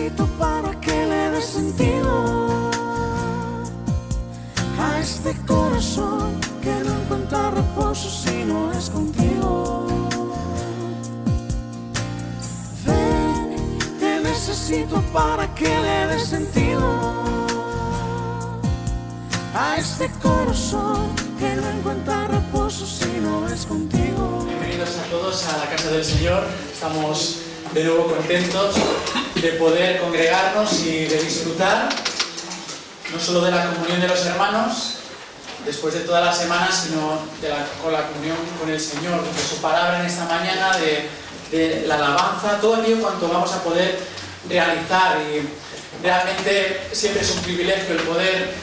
necesito para que le dé sentido a este corazón que no encuentra reposo si no es contigo. Ven, te necesito para que le dé sentido a este corazón que no encuentra reposo si no es contigo. Bienvenidos a todos a la casa del Señor. Estamos de nuevo contentos de poder congregarnos y de disfrutar no solo de la comunión de los hermanos después de toda la semana, sino con la comunión con el Señor, de su palabra en esta mañana, de la alabanza, todo aquello cuanto vamos a poder realizar. Y realmente siempre es un privilegio el poder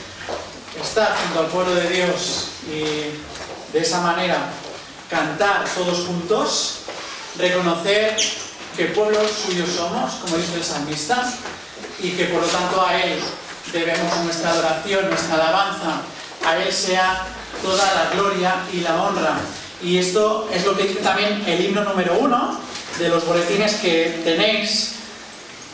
estar junto al pueblo de Dios y de esa manera cantar todos juntos, reconocer que pueblo suyo somos, como dice el salmista, y que por lo tanto a Él debemos nuestra adoración, nuestra alabanza, a Él sea toda la gloria y la honra. Y esto es lo que dice también el himno número 1 de los boletines que tenéis,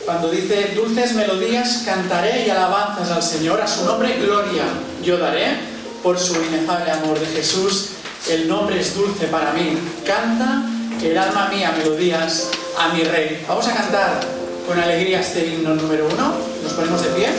cuando dice: dulces melodías cantaré y alabanzas al Señor, a su nombre gloria yo daré, por su inefable amor. De Jesús el nombre es dulce para mí, canta el alma mía melodías a mi Rey. Vamos a cantar con alegría este himno número 1, nos ponemos de pie.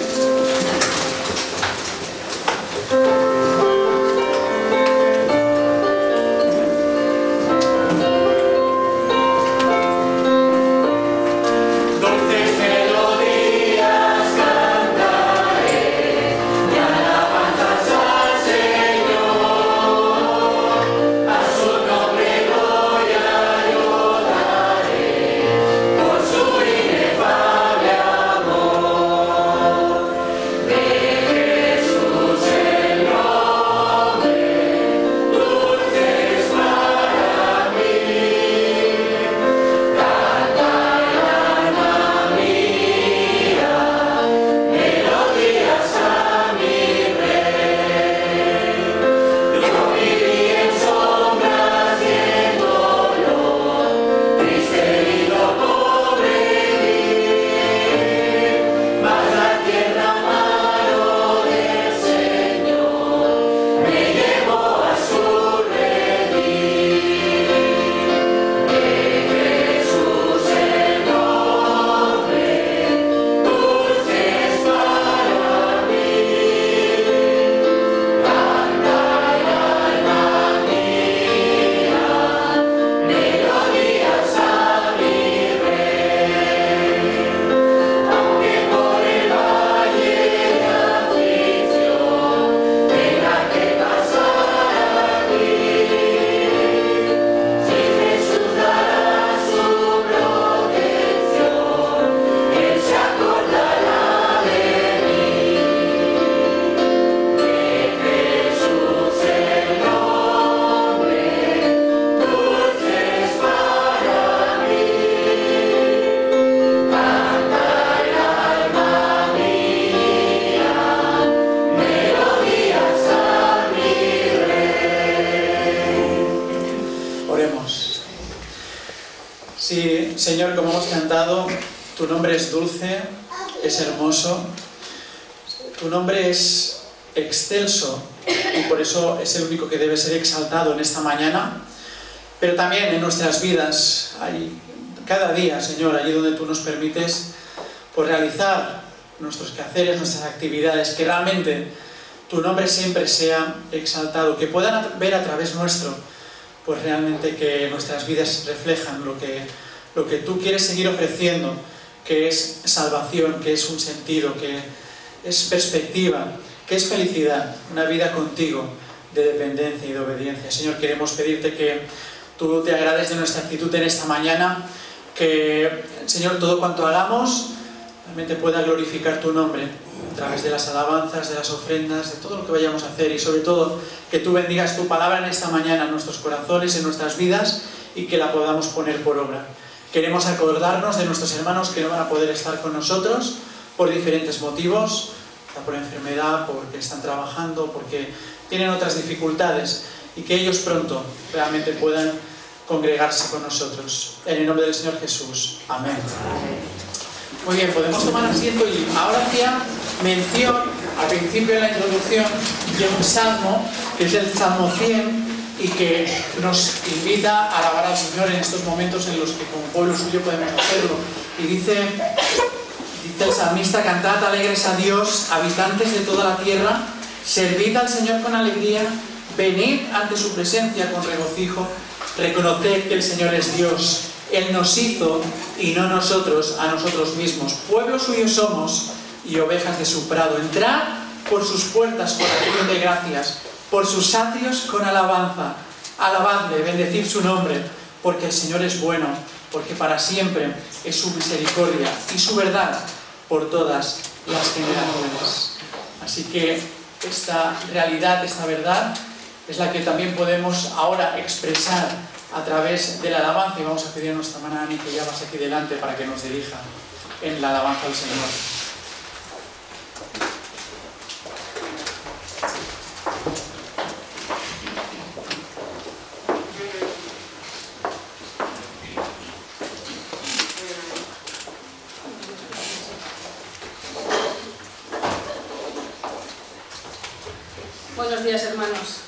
Sí, Señor, como hemos cantado, tu nombre es dulce, es hermoso, tu nombre es excelso y por eso es el único que debe ser exaltado en esta mañana, pero también en nuestras vidas, cada día, Señor, allí donde tú nos permites pues, realizar nuestros quehaceres, nuestras actividades, que realmente tu nombre siempre sea exaltado, que puedan ver a través nuestro pues realmente que nuestras vidas reflejan lo que tú quieres seguir ofreciendo, que es salvación, que es un sentido, que es perspectiva, que es felicidad, una vida contigo de dependencia y de obediencia. Señor, queremos pedirte que tú te agrades de nuestra actitud en esta mañana, que, Señor, todo cuanto hagamos realmente pueda glorificar tu nombre a través de las alabanzas, de las ofrendas, de todo lo que vayamos a hacer, y sobre todo que tú bendigas tu palabra en esta mañana en nuestros corazones, en nuestras vidas, y que la podamos poner por obra. Queremos acordarnos de nuestros hermanos que no van a poder estar con nosotros por diferentes motivos, por enfermedad, porque están trabajando, porque tienen otras dificultades, y que ellos pronto realmente puedan congregarse con nosotros. En el nombre del Señor Jesús. Amén. Muy bien, podemos tomar asiento y ahora hacía mención al principio de la introducción de un salmo, que es el Salmo 100, y que nos invita a alabar al Señor en estos momentos en los que como pueblo suyo podemos hacerlo. Y dice el salmista: cantad alegres a Dios, habitantes de toda la tierra, servid al Señor con alegría, venid ante su presencia con regocijo, reconoced que el Señor es Dios, Él nos hizo y no nosotros a nosotros mismos. Pueblo suyo somos y ovejas de su prado. Entrad por sus puertas con acción de gracias, por sus atrios con alabanza. Alabadle, bendecid su nombre, porque el Señor es bueno, porque para siempre es su misericordia y su verdad por todas las generaciones. Así que esta realidad, esta verdad, es la que también podemos ahora expresar a través de la alabanza, y vamos a pedir a nuestra hermana Ani que ya pase aquí delante para que nos dirija en la alabanza al Señor. Buenos días, hermanos.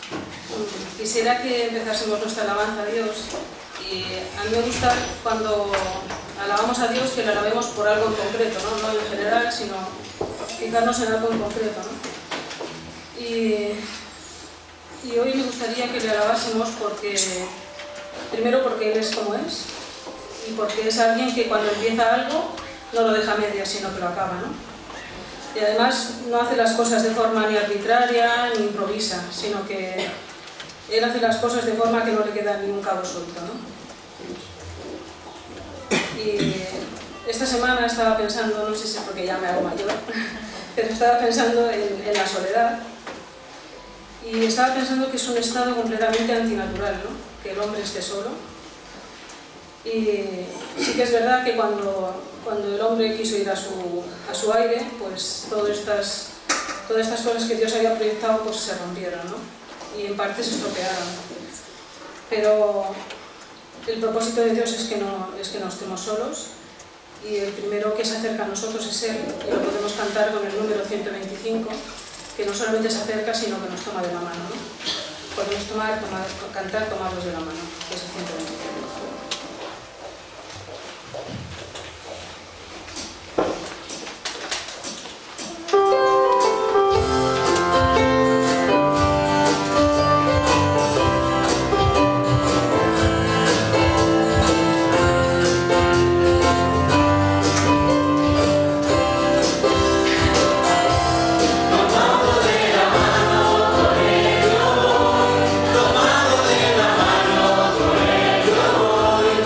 Quisiera que empezásemos nuestra alabanza a Dios. Y a mí me gusta cuando alabamos a Dios que lo alabemos por algo en concreto, no en general, sino fijarnos en algo en concreto, ¿no? Y hoy me gustaría que le alabásemos primero porque Él es como es, y porque es alguien que cuando empieza algo no lo deja a medias, sino que lo acaba, ¿no? Y además no hace las cosas de forma ni arbitraria ni improvisa, sino que Él hace las cosas de forma que no le queda ni un cabo suelto, ¿no? Y esta semana estaba pensando, no sé si es porque ya me hago mayor, pero estaba pensando en la soledad, y estaba pensando que es un estado completamente antinatural, ¿no? Que el hombre esté solo. Y sí que es verdad que cuando el hombre quiso ir a su aire, pues todas estas cosas que Dios había proyectado pues se rompieron, ¿no? Y en parte se estropearon. Pero el propósito de Dios es que no estemos solos, y el primero que se acerca a nosotros es Él, y lo podemos cantar con el número 125, que no solamente se acerca, sino que nos toma de la mano, ¿no? Podemos cantar tomados de la mano, que es el 125. Tomado de la mano por él yo voy.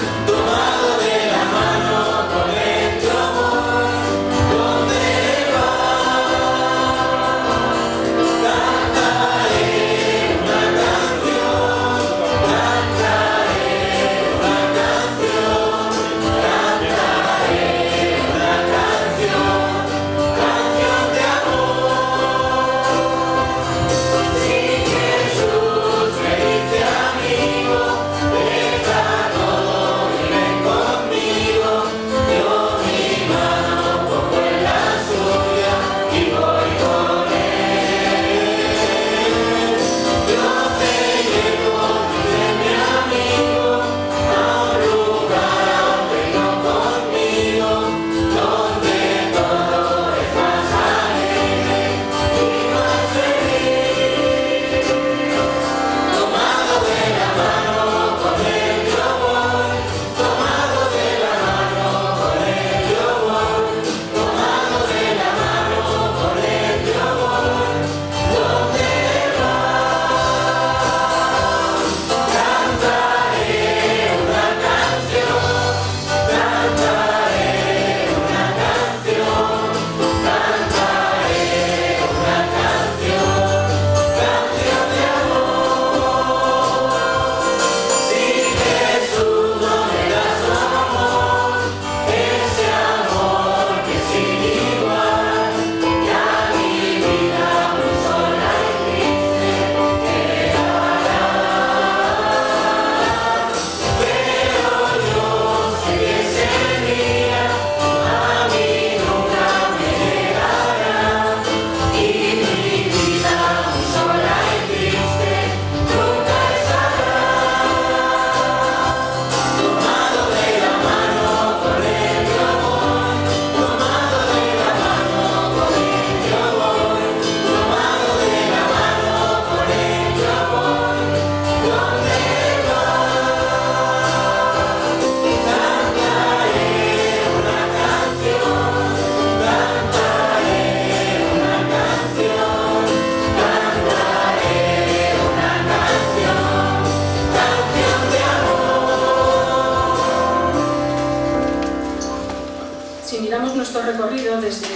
recorrido desde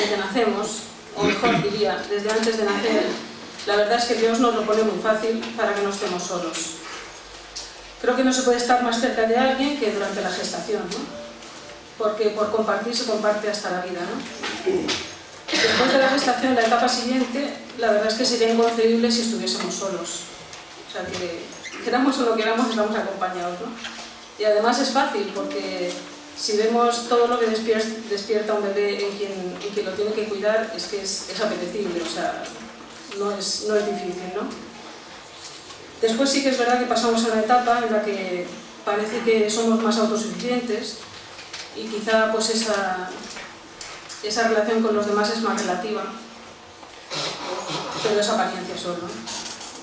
que nacemos, o mejor diría, desde antes de nacer, la verdad es que Dios nos lo pone muy fácil para que no estemos solos. Creo que no se puede estar más cerca de alguien que durante la gestación, ¿no? Porque por compartir se comparte hasta la vida, ¿no? Después de la gestación, la etapa siguiente, la verdad es que sería inconcebible si estuviésemos solos. O sea que, queramos o no queramos, estamos acompañados, ¿no? Y además es fácil, porque si vemos todo lo que despierta un bebé en quien lo tiene que cuidar, es que es apetecible, o sea, no es difícil, ¿no? Después sí que es verdad que pasamos a una etapa en la que parece que somos más autosuficientes y quizá pues esa relación con los demás es más relativa, pero es apariencia solo, ¿no?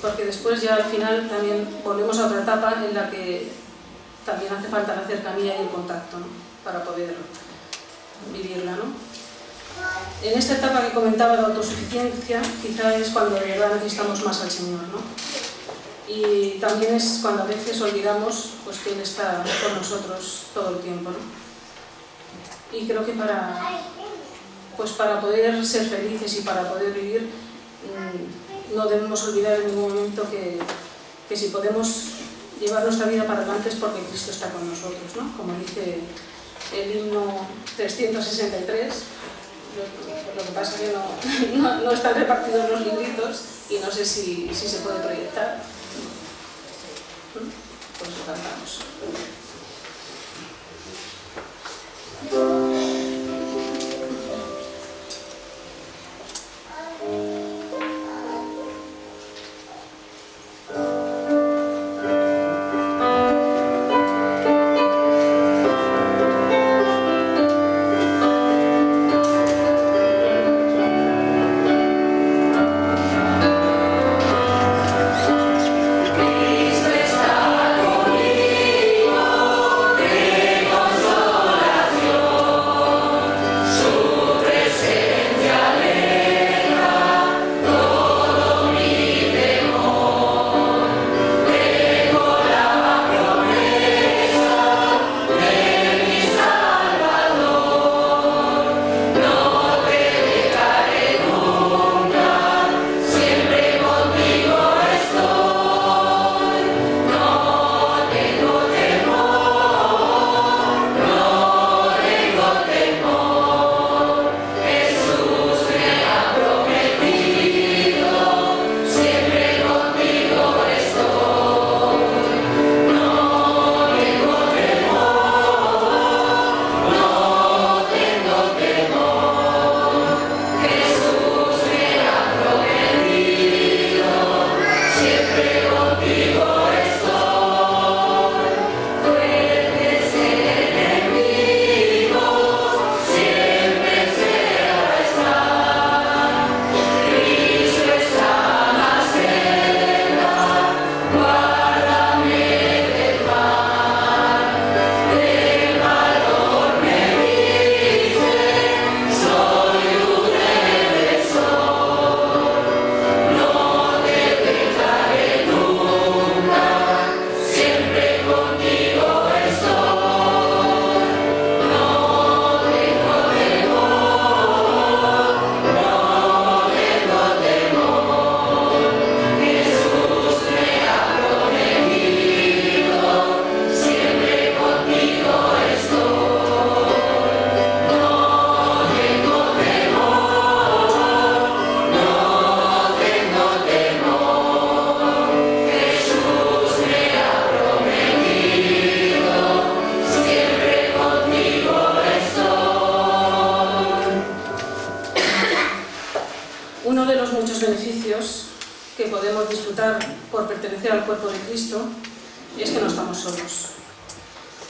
Porque después ya al final también volvemos a otra etapa en la que también hace falta la cercanía y el contacto, ¿no? Para poder vivirla, ¿no? En esta etapa que comentaba de autosuficiencia, quizá es cuando de verdad necesitamos más al Señor, ¿no? Y también es cuando a veces olvidamos pues, que Él está con nosotros todo el tiempo, ¿no? Y creo que para poder ser felices y para poder vivir, no debemos olvidar en ningún momento que si podemos llevar nuestra vida para adelante es porque Cristo está con nosotros, ¿no? Como dice el himno 363, lo que pasa es que no están repartidos los libritos y no sé si se puede proyectar. Pues lo cantamos. que podemos disfrutar por pertenecer al cuerpo de Cristo es que no estamos solos.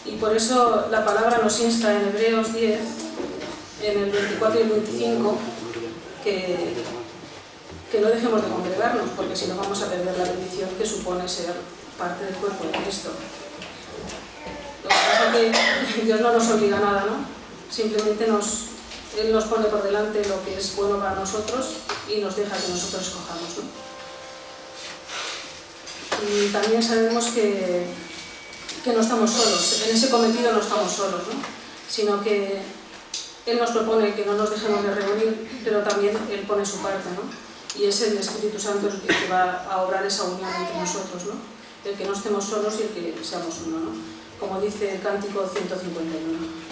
Y por eso la palabra nos insta en Hebreos 10, en el 24 y el 25, que no dejemos de congregarnos, porque si no vamos a perder la bendición que supone ser parte del cuerpo de Cristo. Lo que pasa es que Dios no nos obliga a nada, ¿no? Simplemente Él nos pone por delante lo que es bueno para nosotros y nos deja que nosotros escojamos, ¿no? Y también sabemos que no estamos solos, en ese cometido no estamos solos, ¿no? Sino que Él nos propone que no nos dejemos de reunir, pero también Él pone su parte, ¿no? Y es el Espíritu Santo el que va a obrar esa unión entre nosotros, ¿no? El que no estemos solos y el que seamos uno, ¿no? Como dice el Cántico 151.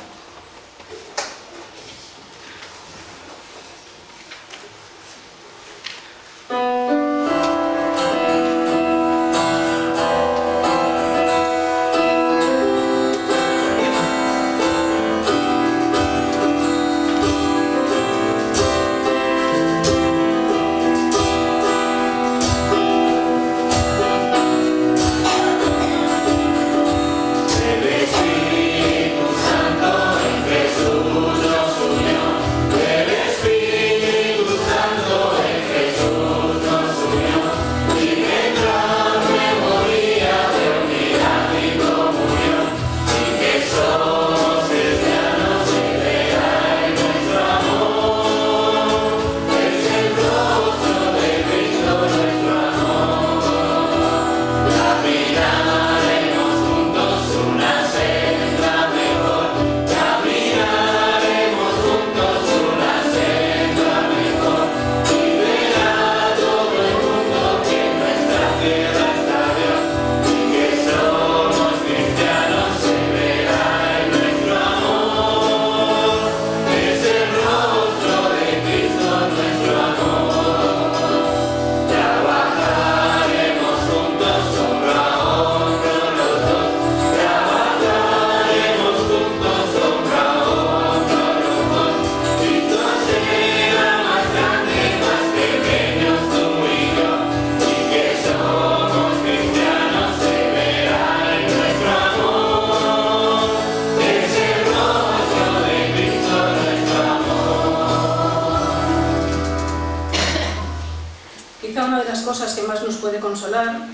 Cosas que más nos puede consolar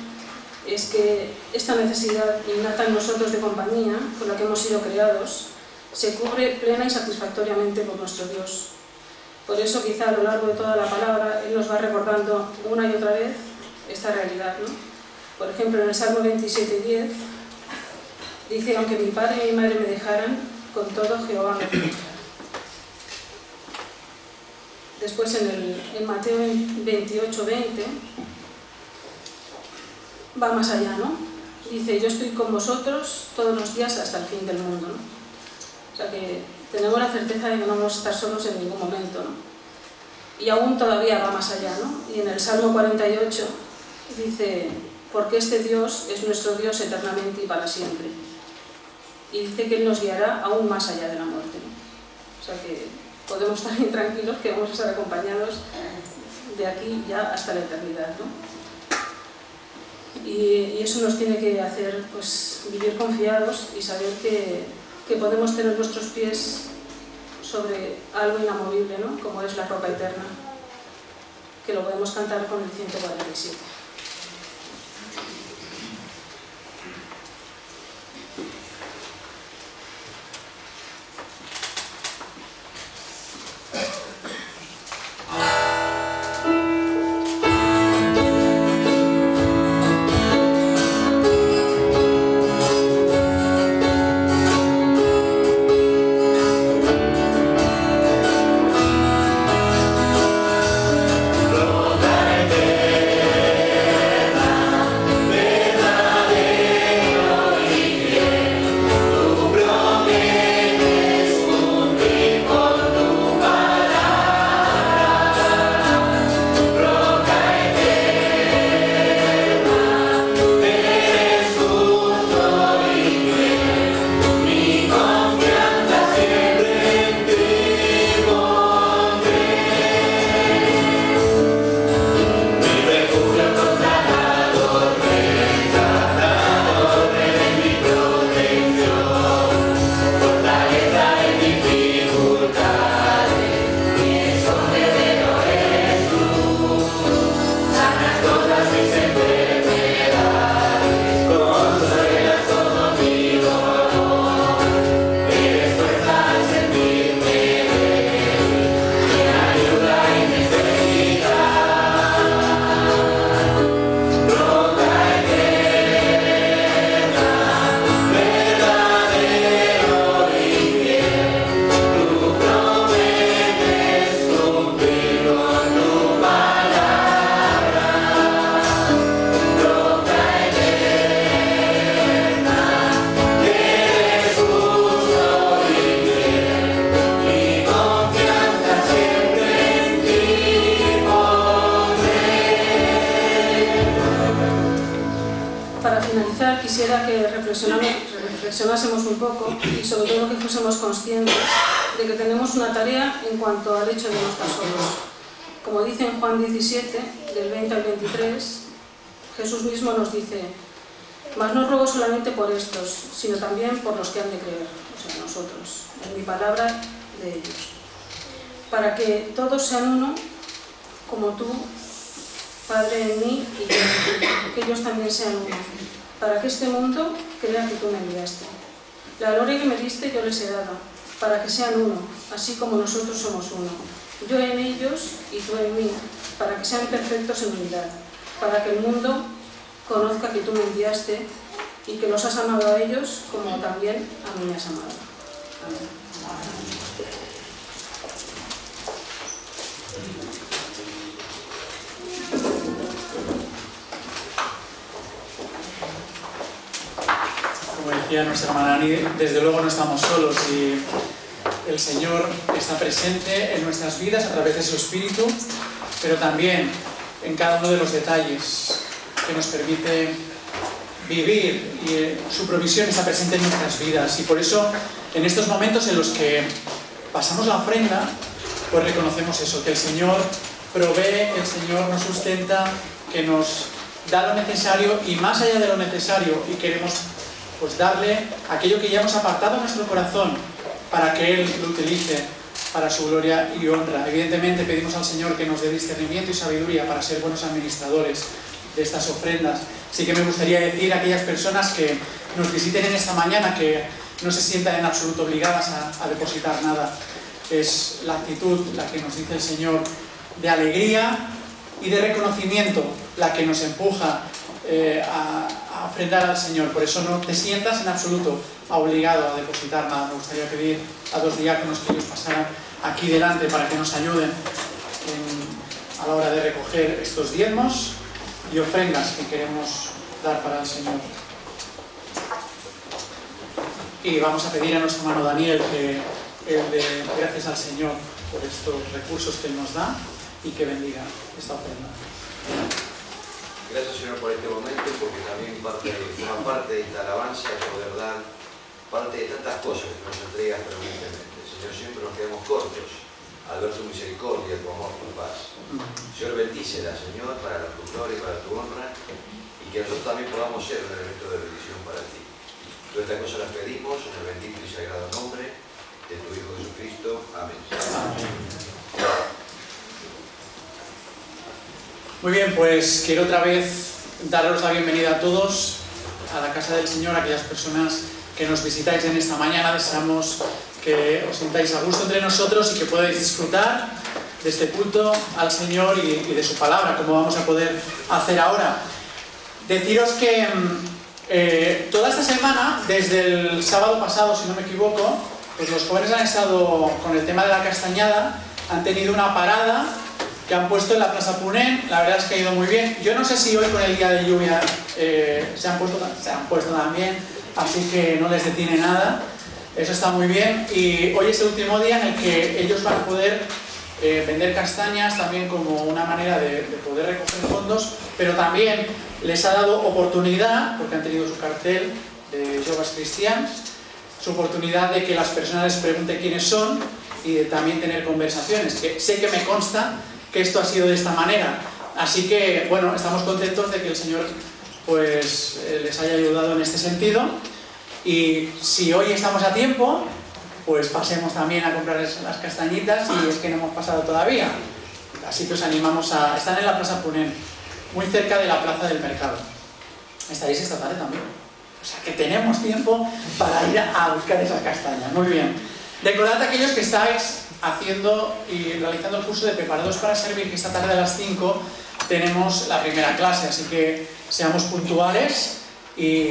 es que esta necesidad innata en nosotros de compañía, con la que hemos sido creados, se cubre plena y satisfactoriamente por nuestro Dios. Por eso quizá a lo largo de toda la palabra Él nos va recordando una y otra vez esta realidad, ¿no? Por ejemplo, en el Salmo 27:10 dice: aunque mi padre y mi madre me dejaran, con todo Jehová me protegerá. Después en Mateo 28:20 va más allá, ¿no? Dice: yo estoy con vosotros todos los días hasta el fin del mundo, ¿no? O sea que tenemos la certeza de que no vamos a estar solos en ningún momento, ¿no? Y aún todavía va más allá, ¿no? Y en el Salmo 48 dice: porque este Dios es nuestro Dios eternamente y para siempre. Y dice que Él nos guiará aún más allá de la muerte, ¿no? O sea que podemos estar bien tranquilos que vamos a estar acompañados de aquí ya hasta la eternidad, ¿no? Y eso nos tiene que hacer, pues, vivir confiados y saber que podemos tener nuestros pies sobre algo inamovible, ¿no? Como es la roca eterna, que lo podemos cantar con el 147. quisiera que reflexionásemos un poco y sobre todo que fuésemos conscientes de que tenemos una tarea en cuanto al hecho de no estar solos. Como dice en Juan 17, del 20 al 23, Jesús mismo nos dice: mas no ruego solamente por estos, sino también por los que han de creer, o sea, nosotros, en mi palabra de ellos, para que todos sean uno, como tú, Padre, en mí y yo en ti, que ellos también sean uno, para que este mundo crea que tú me enviaste. La gloria que me diste yo les he dado, para que sean uno, así como nosotros somos uno, yo en ellos y tú en mí, para que sean perfectos en unidad, para que el mundo conozca que tú me enviaste y que los has amado a ellos como también a mí me has amado. Amén. Como decía nuestra hermana Ani, desde luego no estamos solos y el Señor está presente en nuestras vidas a través de su Espíritu, pero también en cada uno de los detalles que nos permite vivir, y su provisión está presente en nuestras vidas. Y por eso, en estos momentos en los que pasamos la ofrenda, pues reconocemos eso, que el Señor provee, el Señor nos sustenta, que nos da lo necesario y más allá de lo necesario, y queremos pues darle aquello que ya hemos apartado en nuestro corazón para que Él lo utilice para su gloria y honra. Evidentemente pedimos al Señor que nos dé discernimiento y sabiduría para ser buenos administradores de estas ofrendas. Sí que me gustaría decir a aquellas personas que nos visiten en esta mañana que no se sientan en absoluto obligadas a depositar nada. Es la actitud la que nos dice el Señor de alegría y de reconocimiento la que nos empuja a ofrendar al Señor. Por eso no te sientas en absoluto obligado a depositar nada. Me gustaría pedir a dos diáconos que ellos pasaran aquí delante para que nos ayuden a la hora de recoger estos diezmos y ofrendas que queremos dar para el Señor. Y vamos a pedir a nuestro hermano Daniel que Él dé gracias al Señor por estos recursos que Él nos da y que bendiga esta ofrenda. Gracias, Señor, por este momento, porque también forma parte de esta alabanza, de poder dar parte de tantas cosas que nos entregas permanentemente. Señor, siempre nos quedamos cortos al ver tu misericordia, tu amor, tu paz. Señor, bendícela, Señor, para tu gloria y para tu honra, y que nosotros también podamos ser un elemento de bendición para ti. Todas estas cosas las pedimos en el bendito y sagrado nombre de tu Hijo Jesucristo. Amén. Muy bien, pues quiero otra vez daros la bienvenida a todos a la casa del Señor, a aquellas personas que nos visitáis en esta mañana. Deseamos que os sintáis a gusto entre nosotros y que podáis disfrutar de este culto al Señor y de su palabra, como vamos a poder hacer ahora. Deciros que toda esta semana, desde el sábado pasado, si no me equivoco, pues los jóvenes han estado con el tema de la castañada, han tenido una parada que han puesto en la Plaza Punén. La verdad es que ha ido muy bien. Yo no sé si hoy con el día de lluvia se han puesto también, así que no les detiene nada. Eso está muy bien. Y hoy es el último día en el que ellos van a poder vender castañas también como una manera de poder recoger fondos, pero también les ha dado oportunidad, porque han tenido su cartel de Joves Cristians, su oportunidad de que las personas les pregunten quiénes son y de también tener conversaciones, que sé que me consta que esto ha sido de esta manera. Así que, bueno, estamos contentos de que el Señor pues les haya ayudado en este sentido. Y si hoy estamos a tiempo, pues pasemos también a comprar las castañitas, y es que no hemos pasado todavía. Así que os animamos a... Están en la Plaza Punén, muy cerca de la Plaza del Mercado. Estaréis esta tarde también. O sea que tenemos tiempo para ir a buscar esas castañas. Muy bien. Recordad a aquellos que estáis haciendo y realizando el curso de preparados para servir, que esta tarde a las 5 tenemos la primera clase, así que seamos puntuales y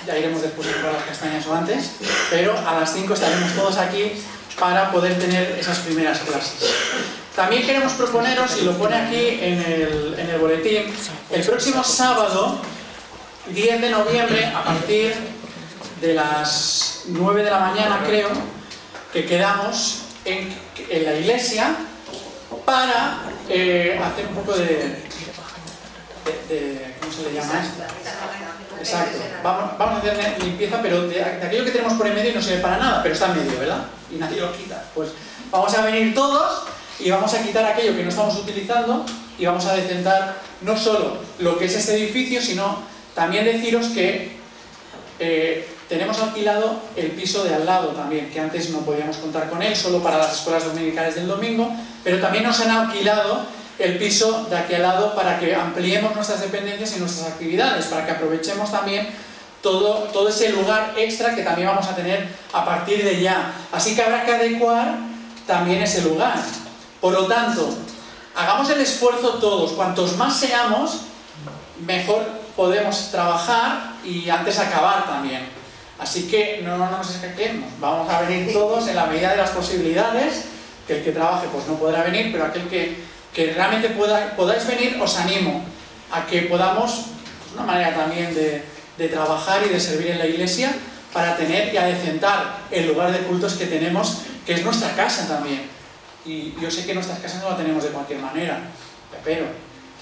ya iremos después de comprar las castañas o antes, pero a las 5 estaremos todos aquí para poder tener esas primeras clases. También queremos proponeros, y lo pone aquí en el boletín, el próximo sábado 10 de noviembre a partir de las 9 de la mañana, creo, que quedamos en la iglesia para hacer un poco de ¿cómo se le llama esto? Exacto. Vamos a hacer limpieza, pero de aquello que tenemos por en medio no sirve para nada, pero está en medio, ¿verdad? Y nadie lo quita. Pues vamos a venir todos y vamos a quitar aquello que no estamos utilizando y vamos a decentar no solo lo que es este edificio, sino también deciros que tenemos alquilado el piso de al lado también, que antes no podíamos contar con él, solo para las escuelas dominicales del domingo, pero también nos han alquilado el piso de aquí al lado para que ampliemos nuestras dependencias y nuestras actividades, para que aprovechemos también todo ese lugar extra que también vamos a tener a partir de ya. Así que habrá que adecuar también ese lugar. Por lo tanto, hagamos el esfuerzo todos. Cuantos más seamos, mejor podemos trabajar y antes acabar también. Así que no nos escaquemos. Vamos a venir todos en la medida de las posibilidades, que el que trabaje pues no podrá venir, pero aquel que realmente podáis venir, os animo a que podamos, una manera también de trabajar y de servir en la iglesia, para tener y adecentar el lugar de cultos que tenemos, que es nuestra casa también. Y yo sé que nuestras casas no la tenemos de cualquier manera, pero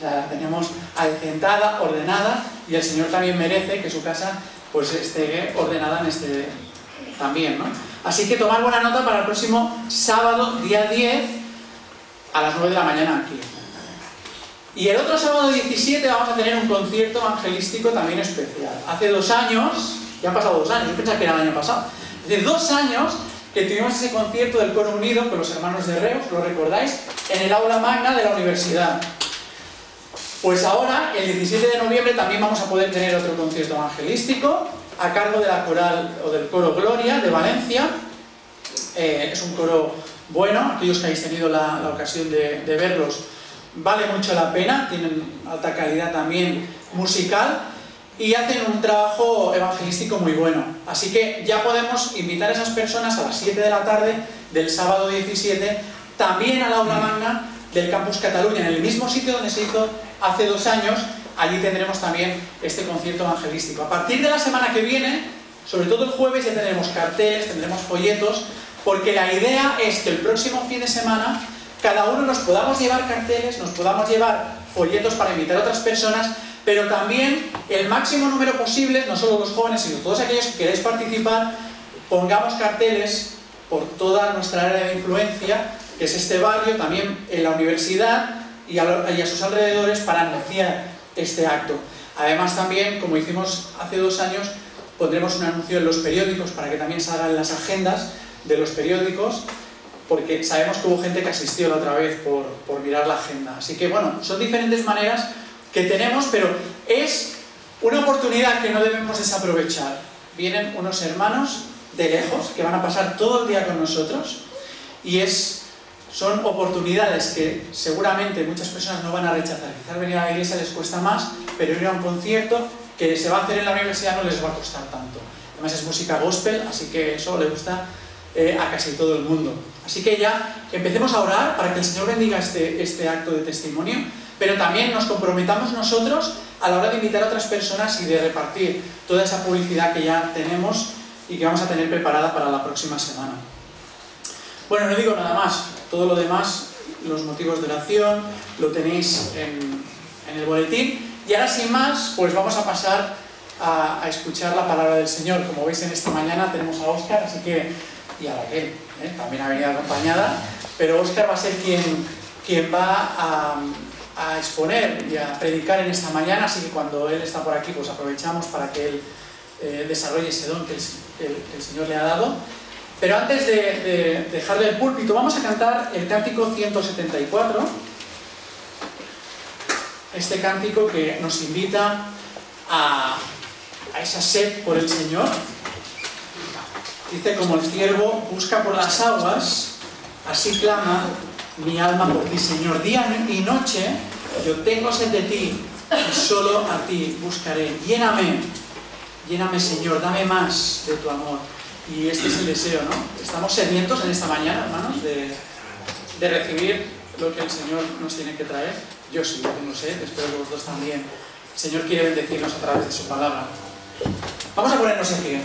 la tenemos adecentada, ordenada, y el Señor también merece que su casa pues esté ordenada en este también, ¿no? Así que tomad buena nota para el próximo sábado, día 10, a las 9 de la mañana aquí. Y el otro sábado 17 vamos a tener un concierto evangelístico también especial. Hace 2 años, ya han pasado 2 años, yo pensaba que era el año pasado, hace 2 años que tuvimos ese concierto del Coro Unido con los hermanos de Reus, ¿lo recordáis? En el aula magna de la universidad. Pues ahora, el 17 de noviembre, también vamos a poder tener otro concierto evangelístico a cargo de la coral o del coro Gloria de Valencia. Es un coro bueno, aquellos que habéis tenido la ocasión de verlos, vale mucho la pena, tienen alta calidad también musical y hacen un trabajo evangelístico muy bueno. Así que ya podemos invitar a esas personas a las 7 de la tarde del sábado 17 también al aula magna del Campus Cataluña, en el mismo sitio donde se hizo hace 2 años. Allí tendremos también este concierto evangelístico. A partir de la semana que viene, sobre todo el jueves, ya tendremos carteles, tendremos folletos, porque la idea es que el próximo fin de semana cada uno nos podamos llevar carteles, nos podamos llevar folletos para invitar a otras personas, pero también el máximo número posible, no solo los jóvenes, sino todos aquellos que queréis participar, pongamos carteles por toda nuestra área de influencia, que es este barrio, también en la universidad y a sus alrededores, para anunciar este acto. Además también, como hicimos hace 2 años, pondremos un anuncio en los periódicos para que también salgan las agendas de los periódicos, porque sabemos que hubo gente que asistió la otra vez por mirar la agenda. Así que bueno, son diferentes maneras que tenemos, pero es una oportunidad que no debemos desaprovechar. Vienen unos hermanos de lejos que van a pasar todo el día con nosotros y son oportunidades que seguramente muchas personas no van a rechazar. Quizás venir a la iglesia les cuesta más, pero ir a un concierto que se va a hacer en la universidad no les va a costar tanto. Además es música gospel, así que eso le gusta a casi todo el mundo. Así que ya empecemos a orar para que el Señor bendiga este acto de testimonio, pero también nos comprometamos nosotros a la hora de invitar a otras personas y de repartir toda esa publicidad que ya tenemos y que vamos a tener preparada para la próxima semana. Bueno, no digo nada más. Todo lo demás, los motivos de oración, lo tenéis en el boletín. Y ahora, sin más, pues vamos a pasar a escuchar la palabra del Señor. Como veis, en esta mañana tenemos a Óscar, así que, y a Raquel, también ha venido acompañada, pero Óscar va a ser quien va a exponer y a predicar en esta mañana, así que cuando él está por aquí, pues aprovechamos para que él desarrolle ese don que el Señor le ha dado. Pero antes de dejarle el púlpito, vamos a cantar el cántico 174, este cántico que nos invita a esa sed por el Señor. Dice: como el ciervo busca por las aguas, así clama mi alma por ti, Señor. Día y noche yo tengo sed de ti, y solo a ti buscaré. Lléname, Señor, dame más de tu amor. Y este es el deseo, ¿no? Estamos sedientos en esta mañana, hermanos, de recibir lo que el Señor nos tiene que traer. Yo sí, yo tengo sed, espero que vosotros también. El Señor quiere bendecirnos a través de su palabra. Vamos a ponernos en pie.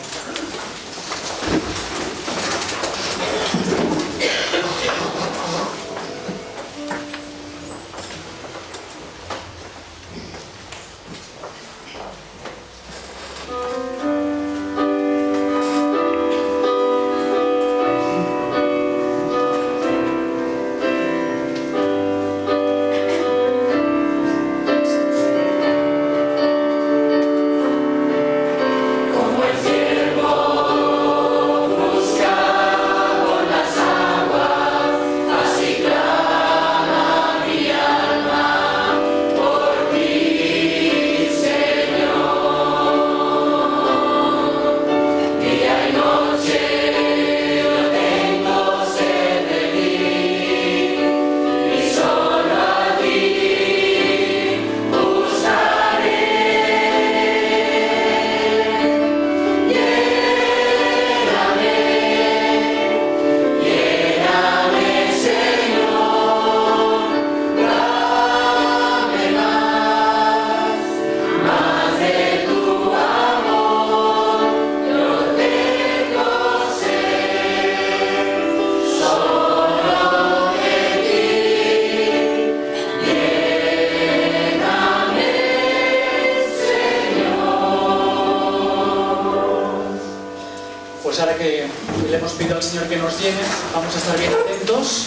pues ahora que le hemos pedido al Señor que nos llene, vamos a estar bien atentos.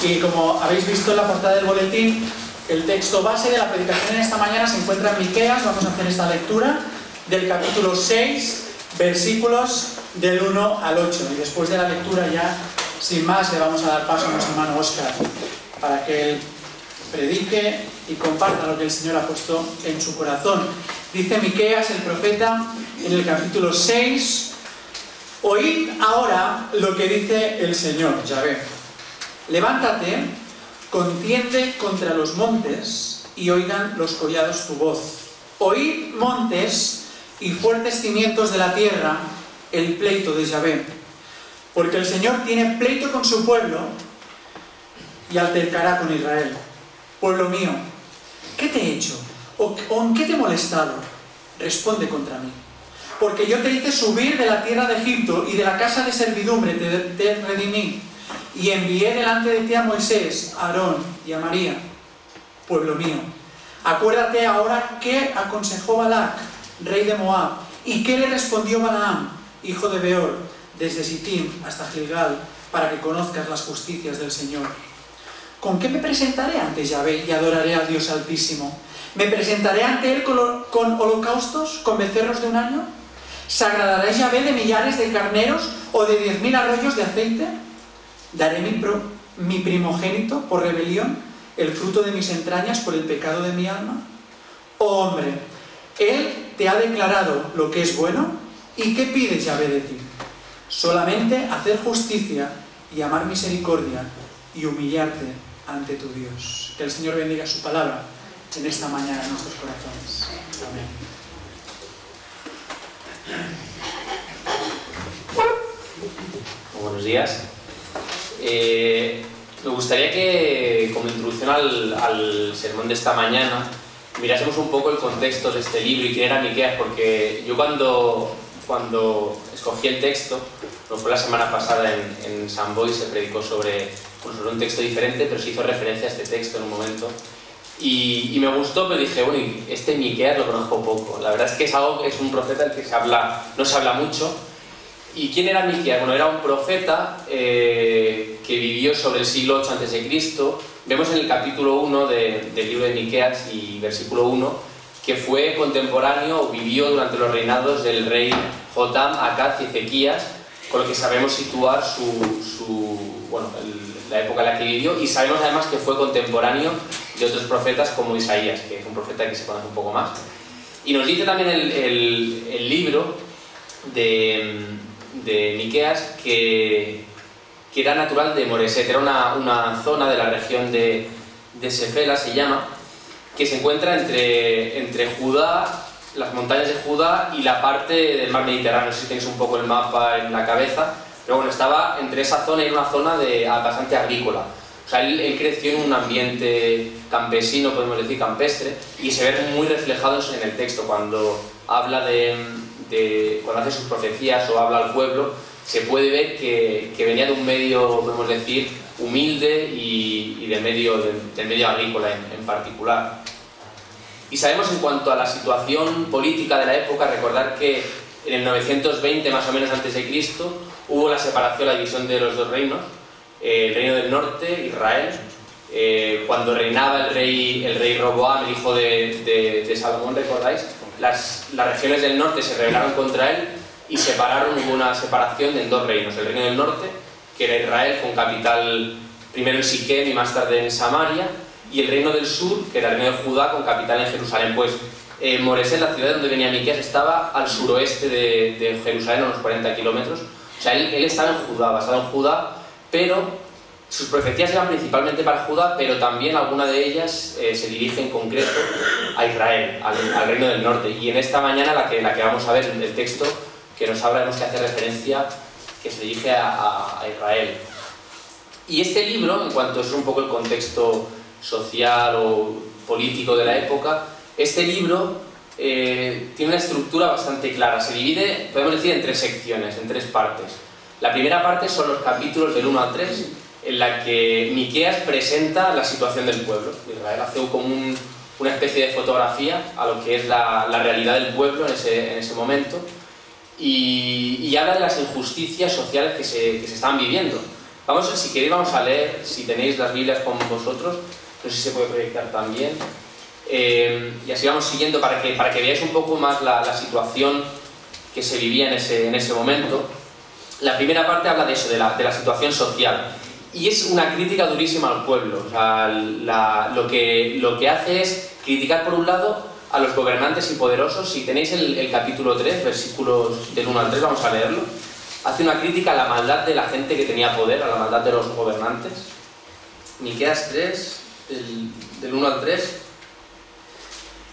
Y como habéis visto en la portada del boletín, el texto base de la predicación en esta mañana se encuentra en Miqueas. Vamos a hacer esta lectura del capítulo 6, versículos del 1 al 8. Y después de la lectura ya, sin más, le vamos a dar paso a nuestro hermano Óscar para que él predique y comparta lo que el Señor ha puesto en su corazón. Dice Miqueas, el profeta, en el capítulo 6: oíd ahora lo que dice el Señor, Yahvé. Levántate, contiende contra los montes, y oigan los collados tu voz. Oíd, montes y fuertes cimientos de la tierra, el pleito de Yahvé. Porque el Señor tiene pleito con su pueblo y altercará con Israel. Pueblo mío, ¿qué te he hecho? ¿O en qué te he molestado? Responde contra mí. Porque yo te hice subir de la tierra de Egipto y de la casa de servidumbre te redimí. Y envié delante de ti a Moisés, a Aarón y a María. Pueblo mío, acuérdate ahora qué aconsejó Balac, rey de Moab, y qué le respondió Balaam, hijo de Beor, desde Sittim hasta Gilgal, para que conozcas las justicias del Señor. ¿Con qué me presentaré ante Yahvé y adoraré al Dios Altísimo? ¿Me presentaré ante Él con holocaustos, con becerros de un año? ¿Se agradará Yahvé de millares de carneros o de 10.000 arroyos de aceite? ¿Daré mi primogénito por rebelión, el fruto de mis entrañas por el pecado de mi alma? Oh hombre, Él te ha declarado lo que es bueno, ¿y qué pides, Yahvé, de ti? Solamente hacer justicia y amar misericordia y humillarte ante tu Dios. Que el Señor bendiga su palabra en esta mañana en nuestros corazones. Amén. Buenos días. Me gustaría que, como introducción al sermón de esta mañana, mirásemos un poco el contexto de este libro y quién era Miqueas, porque yo cuando escogí el texto, no fue la semana pasada en San Boi, se predicó sobre un texto diferente, pero se hizo referencia a este texto en un momento. Y me gustó, pero dije, bueno, este Miqueas lo conozco poco. La verdad es que es un profeta del que no se habla mucho. ¿Y quién era Miqueas? Bueno, era un profeta que vivió sobre el siglo 8 a.C. Vemos en el capítulo 1 del libro de Miqueas y versículo 1 que fue contemporáneo o vivió durante los reinados del rey Jotam, Acaz y Ezequías, con lo que sabemos situar la época en la que vivió, y sabemos además que fue contemporáneo de otros profetas como Isaías, que es un profeta que se conoce un poco más. Y nos dice también el libro de Miqueas que era natural de Moreset, era una zona de la región de Sefela, se llama, que se encuentra entre Judá, las montañas de Judá y la parte del mar Mediterráneo. No sé si tenéis un poco el mapa en la cabeza, pero bueno, estaba entre esa zona y una zona bastante agrícola. O sea, él creció en un ambiente campesino, podemos decir campestre, y se ve muy reflejado en el texto. Cuando habla cuando hace sus profecías o habla al pueblo, se puede ver que venía de un medio, podemos decir, humilde y del medio agrícola en particular. Y sabemos, en cuanto a la situación política de la época, recordar que en el 920 más o menos antes de Cristo hubo la separación, la división de los dos reinos, el reino del norte, Israel, cuando reinaba el rey Roboam, el hijo de Salomón, ¿recordáis? Las regiones del norte se rebelaron contra él y hubo una separación en dos reinos: el reino del norte, que era Israel, con capital primero en Siquem y más tarde en Samaria, y el reino del sur, que era el reino de Judá, con capital en Jerusalén. Pues Moreset, la ciudad donde venía Miqueas, estaba al suroeste de Jerusalén, a unos 40 kilómetros. O sea, él estaba en Judá, basado en Judá, pero sus profecías eran principalmente para Judá, pero también alguna de ellas se dirige en concreto a Israel, al reino del norte. Y en esta mañana la que vamos a ver, el texto que nos habla, vemos que hace referencia, que se dirige a Israel. Y este libro, en cuanto es un poco el contexto social o político de la época, este libro tiene una estructura bastante clara. Se divide, podemos decir, en tres secciones, en tres partes. La primera parte son los capítulos del 1 al 3, en la que Miqueas presenta la situación del pueblo de Israel, hace como una especie de fotografía a lo que es la realidad del pueblo en ese momento. y habla de las injusticias sociales que se están viviendo. Si queréis vamos a leer, si tenéis las Biblias con vosotros, no sé si se puede proyectar también, y así vamos siguiendo para que veáis un poco más la situación que se vivía en ese momento. La primera parte habla de eso, de la situación social, y es una crítica durísima al pueblo. O sea, lo que hace es criticar por un lado a los gobernantes y poderosos. Si tenéis el capítulo 3, versículos del 1 al 3, vamos a leerlo. Hace una crítica a la maldad de la gente que tenía poder, a la maldad de los gobernantes. Miqueas 3, del 1 al 3,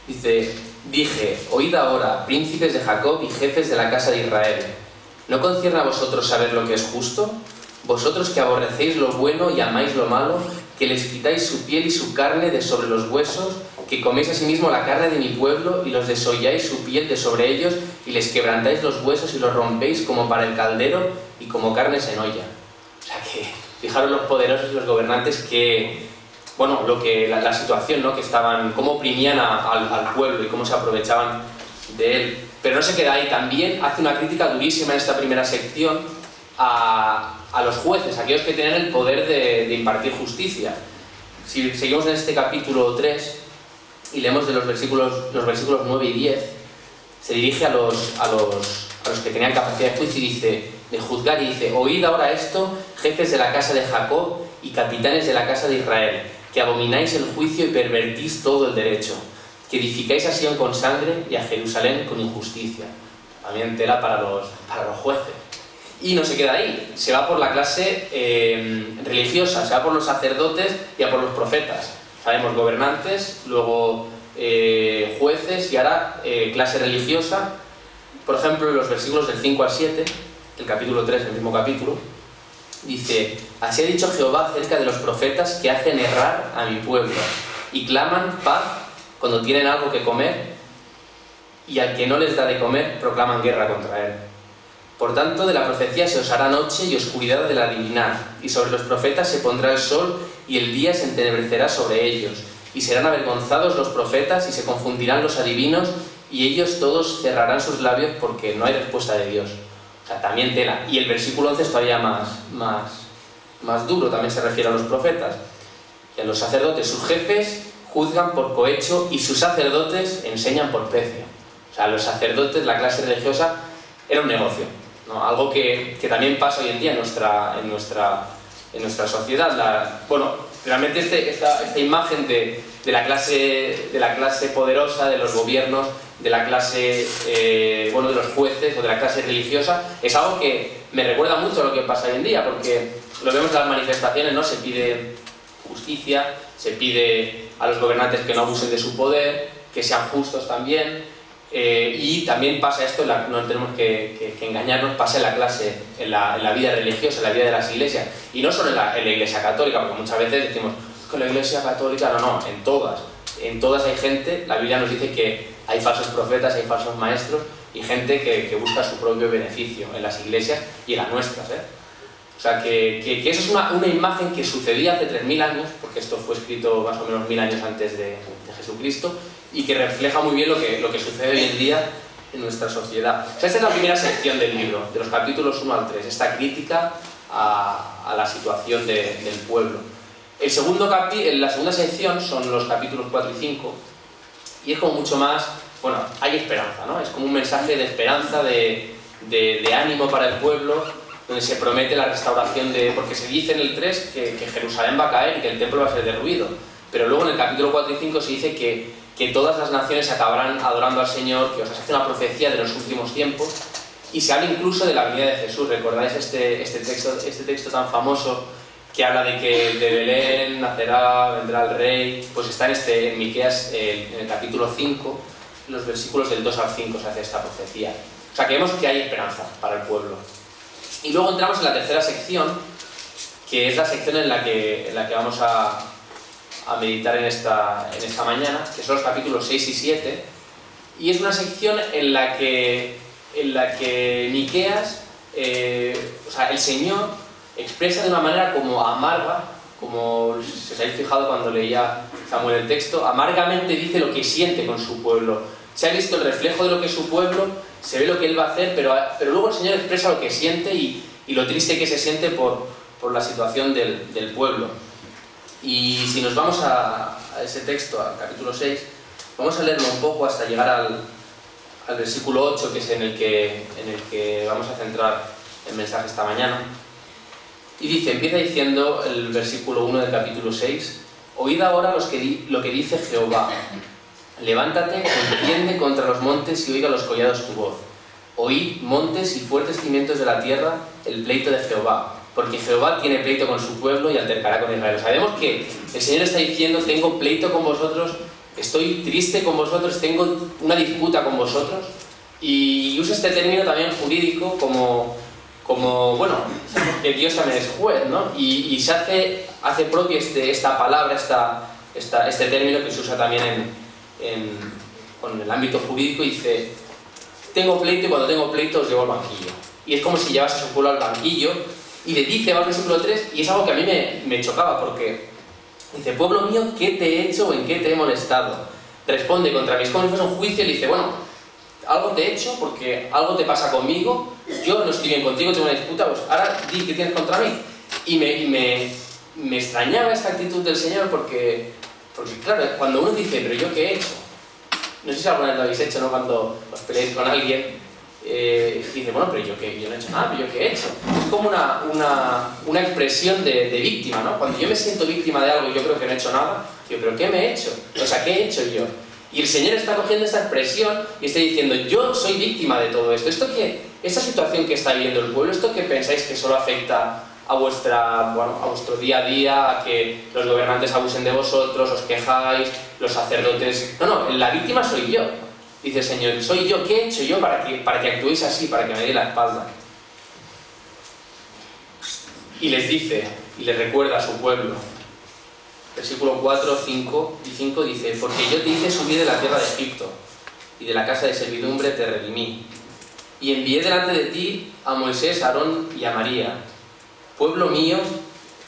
dice: Dije, oíd ahora, príncipes de Jacob y jefes de la casa de Israel, ¿no concierne a vosotros saber lo que es justo? Vosotros que aborrecéis lo bueno y amáis lo malo, que les quitáis su piel y su carne de sobre los huesos, que coméis asimismo la carne de mi pueblo y los desolláis su piel de sobre ellos, y les quebrantáis los huesos y los rompéis como para el caldero y como carnes en olla. O sea que, fijaros los poderosos y los gobernantes que, bueno, la situación, ¿no?, que estaban, cómo oprimían al pueblo y cómo se aprovechaban de él. Pero no se queda ahí, también hace una crítica durísima en esta primera sección a los jueces, aquellos que tienen el poder de impartir justicia. Si seguimos en este capítulo 3 y leemos de los versículos 9 y 10, se dirige a los que tenían capacidad de juicio y dice, de juzgar, y dice: Oíd ahora esto, jefes de la casa de Jacob y capitanes de la casa de Israel, que abomináis el juicio y pervertís todo el derecho, que edificáis a Sion con sangre y a Jerusalén con injusticia. También tela para los jueces. Y no se queda ahí, se va por la clase religiosa, se va por los sacerdotes y a por los profetas. Sabemos gobernantes, luego jueces y ahora clase religiosa. Por ejemplo, en los versículos del 5 al 7, el capítulo 3, el mismo capítulo, dice: Así ha dicho Jehová acerca de los profetas que hacen errar a mi pueblo y claman paz cuando tienen algo que comer, y al que no les da de comer proclaman guerra contra él. Por tanto, de la profecía se os hará noche y oscuridad del adivinar, y sobre los profetas se pondrá el sol y el día se entenebrecerá sobre ellos, y serán avergonzados los profetas y se confundirán los adivinos, y ellos todos cerrarán sus labios porque no hay respuesta de Dios. O sea, también tela. Y el versículo 11 es todavía más duro, también se refiere a los profetas. Y a los sacerdotes, sus jefes juzgan por cohecho y sus sacerdotes enseñan por precio. O sea, los sacerdotes, la clase religiosa, era un negocio, ¿no? Algo que también pasa hoy en día en nuestra sociedad. Realmente esta imagen de la clase poderosa, de los gobiernos, de la clase de los jueces o de la clase religiosa, es algo que me recuerda mucho a lo que pasa hoy en día, porque lo vemos en las manifestaciones, ¿no? Se pide justicia, se pide a los gobernantes que no abusen de su poder, que sean justos también, y también pasa esto, no tenemos que engañarnos, pasa en la clase, en la vida religiosa, en la vida de las iglesias, y no solo en la Iglesia Católica, porque muchas veces decimos que la Iglesia Católica, no, en todas hay gente. La Biblia nos dice que hay falsos profetas, hay falsos maestros y gente que busca su propio beneficio en las iglesias y en las nuestras, ¿eh? O sea, que eso es una imagen que sucedía hace 3000 años, porque esto fue escrito más o menos 1000 años antes de Jesucristo, y que refleja muy bien lo que sucede hoy en día en nuestra sociedad. O sea, esta es la primera sección del libro, de los capítulos 1 al 3, esta crítica a la situación del pueblo. La segunda sección son los capítulos 4 y 5, y es como mucho más, hay esperanza, ¿no? Es como un mensaje de esperanza, de ánimo para el pueblo, donde se promete la restauración porque se dice en el 3 que Jerusalén va a caer y que el templo va a ser derruido, pero luego en el capítulo 4 y 5 se dice que todas las naciones acabarán adorando al Señor, que os hace una profecía de los últimos tiempos, y se habla incluso de la venida de Jesús. ¿Recordáis este texto tan famoso que habla de que de Belén nacerá, vendrá el rey? Pues está en Miqueas, en el capítulo 5, los versículos del 2 al 5 se hace esta profecía. O sea, que vemos que hay esperanza para el pueblo. Y luego entramos en la tercera sección, que es la sección en la que vamos a meditar en esta mañana, que son los capítulos 6 y 7, y es una sección en la que Miqueas, el Señor expresa de una manera como amarga, como si os habéis fijado cuando leía Samuel el texto, amargamente dice lo que siente con su pueblo. Se ha visto el reflejo de lo que es su pueblo se ve lo que él va a hacer, pero luego el Señor expresa lo que siente y lo triste que se siente por la situación del pueblo. Y si nos vamos a ese texto, al capítulo 6, vamos a leerlo un poco hasta llegar al versículo 8, que es en el que vamos a centrar el mensaje esta mañana. Y empieza diciendo el versículo 1 del capítulo 6: Oíd ahora lo que dice Jehová. Levántate, contiende contra los montes y oiga los collados tu voz. Oíd, montes y fuertes cimientos de la tierra, el pleito de Jehová. Porque Jehová tiene pleito con su pueblo y altercará con Israel. Sabemos que el Señor está diciendo: tengo pleito con vosotros, estoy triste con vosotros, tengo una disputa con vosotros. Y usa este término también jurídico como bueno, que Dios también es juez, ¿no? Y se hace propio esta palabra, este término que se usa también con el ámbito jurídico. Dice: tengo pleito, y cuando tengo pleito os llevo al banquillo. Y es como si llevas a su pueblo al banquillo. Y le dice, va al versículo 3, y es algo que a mí me chocaba, porque dice: pueblo mío, ¿qué te he hecho o en qué te he molestado? Responde contra mí. Es como si fuese un juicio. Y le dice: bueno, algo te he hecho porque algo te pasa conmigo, yo no estoy bien contigo, tengo una disputa, pues ahora di qué tienes contra mí. Y me extrañaba esta actitud del Señor porque claro, cuando uno dice: pero ¿yo qué he hecho? No sé si alguna vez lo habéis hecho, ¿no? Cuando os peleáis con alguien, dice: bueno, pero yo no he hecho nada, pero ¿yo qué he hecho? Es como una expresión de víctima, ¿no? Cuando yo me siento víctima de algo y yo creo que no he hecho nada, digo: ¿pero qué me he hecho? O sea, ¿qué he hecho yo? Y el Señor está cogiendo esta expresión y está diciendo: yo soy víctima de todo esto. Esta situación que está viviendo el pueblo, esto que pensáis que solo afecta a vuestro día a día, a que los gobernantes abusen de vosotros, os quejáis, los sacerdotes... No, la víctima soy yo. Dice el Señor: soy yo. ¿Qué he hecho yo para que actuéis así, para que me deis la espalda? Y les dice, y les recuerda a su pueblo. Versículo 4, 5 y 5 dice: porque yo te hice subir de la tierra de Egipto, y de la casa de servidumbre te redimí. Y envié delante de ti a Moisés, a Aarón y a María. Pueblo mío,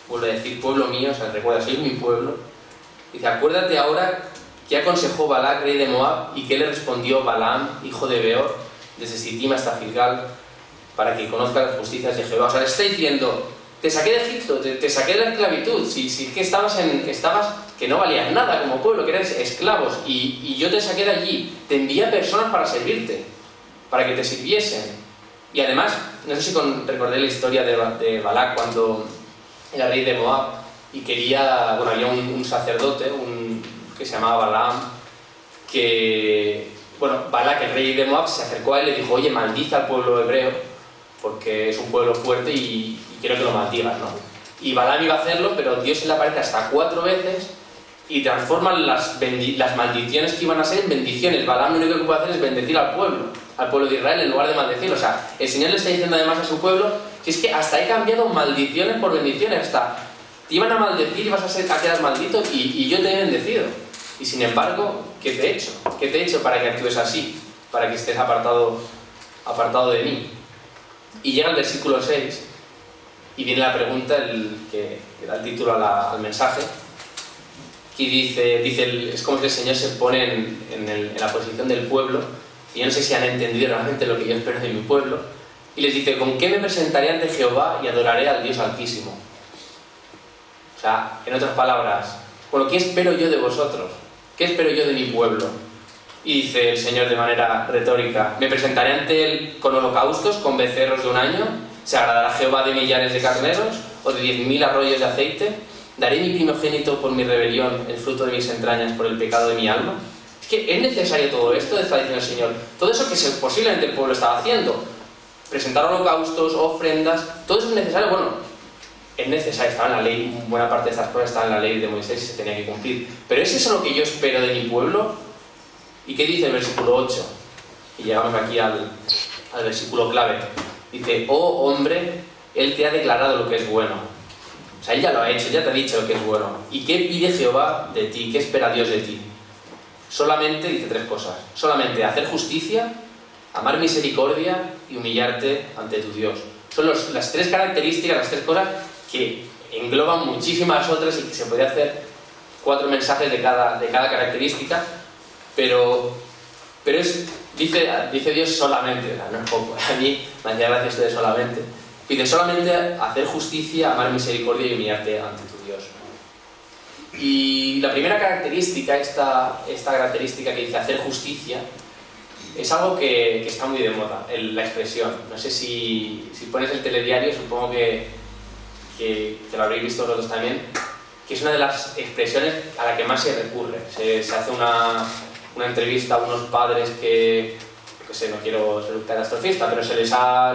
vuelvo a decir pueblo mío, o sea, recuerda, sois mi pueblo. Dice: acuérdate ahora que aconsejó Balac, rey de Moab, y que le respondió Balaam, hijo de Beor, desde Sittim hasta Gilgal, para que conozca las justicias de Jehová. O sea, le está diciendo: te saqué de Egipto, te saqué de la esclavitud, si que estabas que no valías nada como pueblo, que eras esclavos, y yo te saqué de allí, te envié a personas para servirte, para que te sirviesen. Y además, no sé si recordé la historia de Balac cuando era rey de Moab y quería, bueno, había un sacerdote que se llamaba Balaam, que, bueno, Balac, el rey de Moab, se acercó a él y le dijo: oye, maldiza al pueblo hebreo, porque es un pueblo fuerte y quiero que lo maldigas, ¿no? Y Balaam iba a hacerlo, pero Dios se le aparece hasta 4 veces y transforma las maldiciones que iban a ser en bendiciones. Balaam lo único que puede hacer es bendecir al pueblo de Israel en lugar de maldecirlo. O sea, el Señor le está diciendo además a su pueblo: si es que hasta he cambiado maldiciones por bendiciones, hasta te iban a maldecir y vas a quedar maldito y yo te he bendecido. Y sin embargo, ¿qué te he hecho? ¿Qué te he hecho para que actúes así? Para que estés apartado de mí. Y llega el versículo 6 y viene la pregunta que da el título al mensaje, que dice es como si el Señor se pone en la posición del pueblo, y yo no sé si han entendido realmente lo que yo espero de mi pueblo, y les dice: ¿con qué me presentaré ante Jehová y adoraré al Dios Altísimo? O sea, en otras palabras, bueno, ¿qué espero yo de vosotros? ¿Qué espero yo de mi pueblo? Y dice el Señor de manera retórica: me presentaré ante Él con holocaustos, con becerros de un año. ¿Se agradará Jehová de millares de carneros o de 10.000 arroyos de aceite? ¿Daré mi primogénito por mi rebelión, el fruto de mis entrañas por el pecado de mi alma? Es que es necesario todo esto, está diciendo el Señor. Todo eso que posiblemente el pueblo estaba haciendo, presentar holocaustos, ofrendas, todo eso es necesario. Bueno, es necesario, estaba en la ley, buena parte de estas cosas estaban en la ley de Moisés y se tenía que cumplir. Pero ¿es eso lo que yo espero de mi pueblo? ¿Y qué dice el versículo 8? Y llegamos aquí al versículo clave. Dice: oh hombre, Él te ha declarado lo que es bueno. O sea, Él ya lo ha hecho, ya te ha dicho lo que es bueno. ¿Y qué pide Jehová de ti? ¿Qué espera Dios de ti? Solamente, dice 3 cosas. Solamente hacer justicia, amar misericordia y humillarte ante tu Dios. Son las 3 características, las 3 cosas que engloban muchísimas otras y que se podría hacer 4 mensajes de cada característica, pero es Dice Dios solamente, no es poco, a mí me hacía gracia esto de solamente. Pide solamente hacer justicia, amar misericordia y humillarte ante tu Dios. Y la primera característica, esta característica que dice hacer justicia, es algo que está muy de moda, la expresión. No sé si pones el telediario, supongo que lo habréis visto vosotros también, que es una de las expresiones a la que más se recurre. Se hace una entrevista a unos padres que no quiero ser catastrofista, pero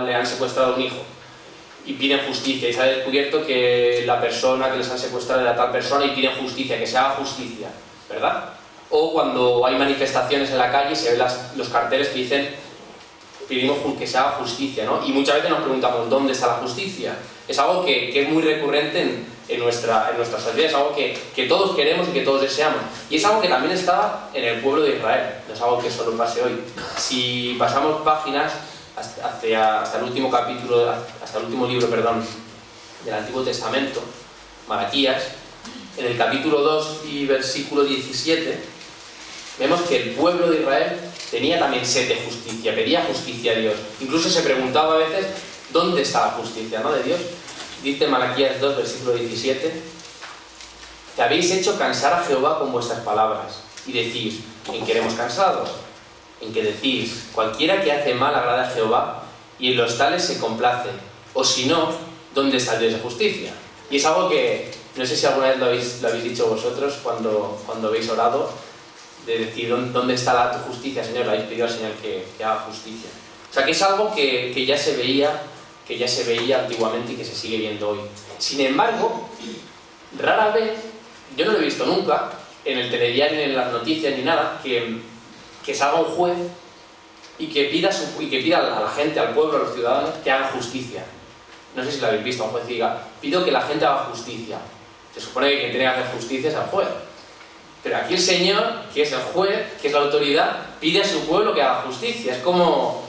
le han secuestrado un hijo y piden justicia, y se ha descubierto que la persona que les han secuestrado era tal persona y piden justicia, que se haga justicia, ¿verdad? O cuando hay manifestaciones en la calle se ven los carteles que dicen pedimos que se haga justicia, ¿no? Y muchas veces nos preguntamos ¿dónde está la justicia? Es algo que es muy recurrente en nuestra sociedad, es algo que todos queremos y que todos deseamos. Y es algo que también estaba en el pueblo de Israel, no es algo que solo pase hoy. Si pasamos páginas hasta el último capítulo, hasta el último libro, del Antiguo Testamento, Malaquías, en el capítulo 2 y versículo 17, vemos que el pueblo de Israel tenía también sed de justicia, pedía justicia a Dios. Incluso se preguntaba a veces ¿dónde está la justicia, ¿no?, de Dios? Dice Malaquías 2, versículo 17: te habéis hecho cansar a Jehová con vuestras palabras, y decís, ¿en qué hemos cansado? En que decís, cualquiera que hace mal agrada a Jehová, y en los tales se complace, o si no, ¿dónde está el Dios de justicia? Y es algo que, no sé si alguna vez lo habéis dicho vosotros cuando habéis orado, de decir, ¿dónde está tu justicia, Señor? Le habéis pedido al Señor que haga justicia. O sea, que es algo que ya se veía antiguamente y que se sigue viendo hoy. Sin embargo, rara vez, yo no lo he visto nunca, en el telediario, ni en las noticias, ni nada, que salga un juez y que pida a la gente, al pueblo, a los ciudadanos, que haga justicia. No sé si lo habéis visto, un juez diga, pido que la gente haga justicia. Se supone que quien tiene que hacer justicia es el juez. Pero aquí el Señor, que es el juez, que es la autoridad, pide a su pueblo que haga justicia. Es como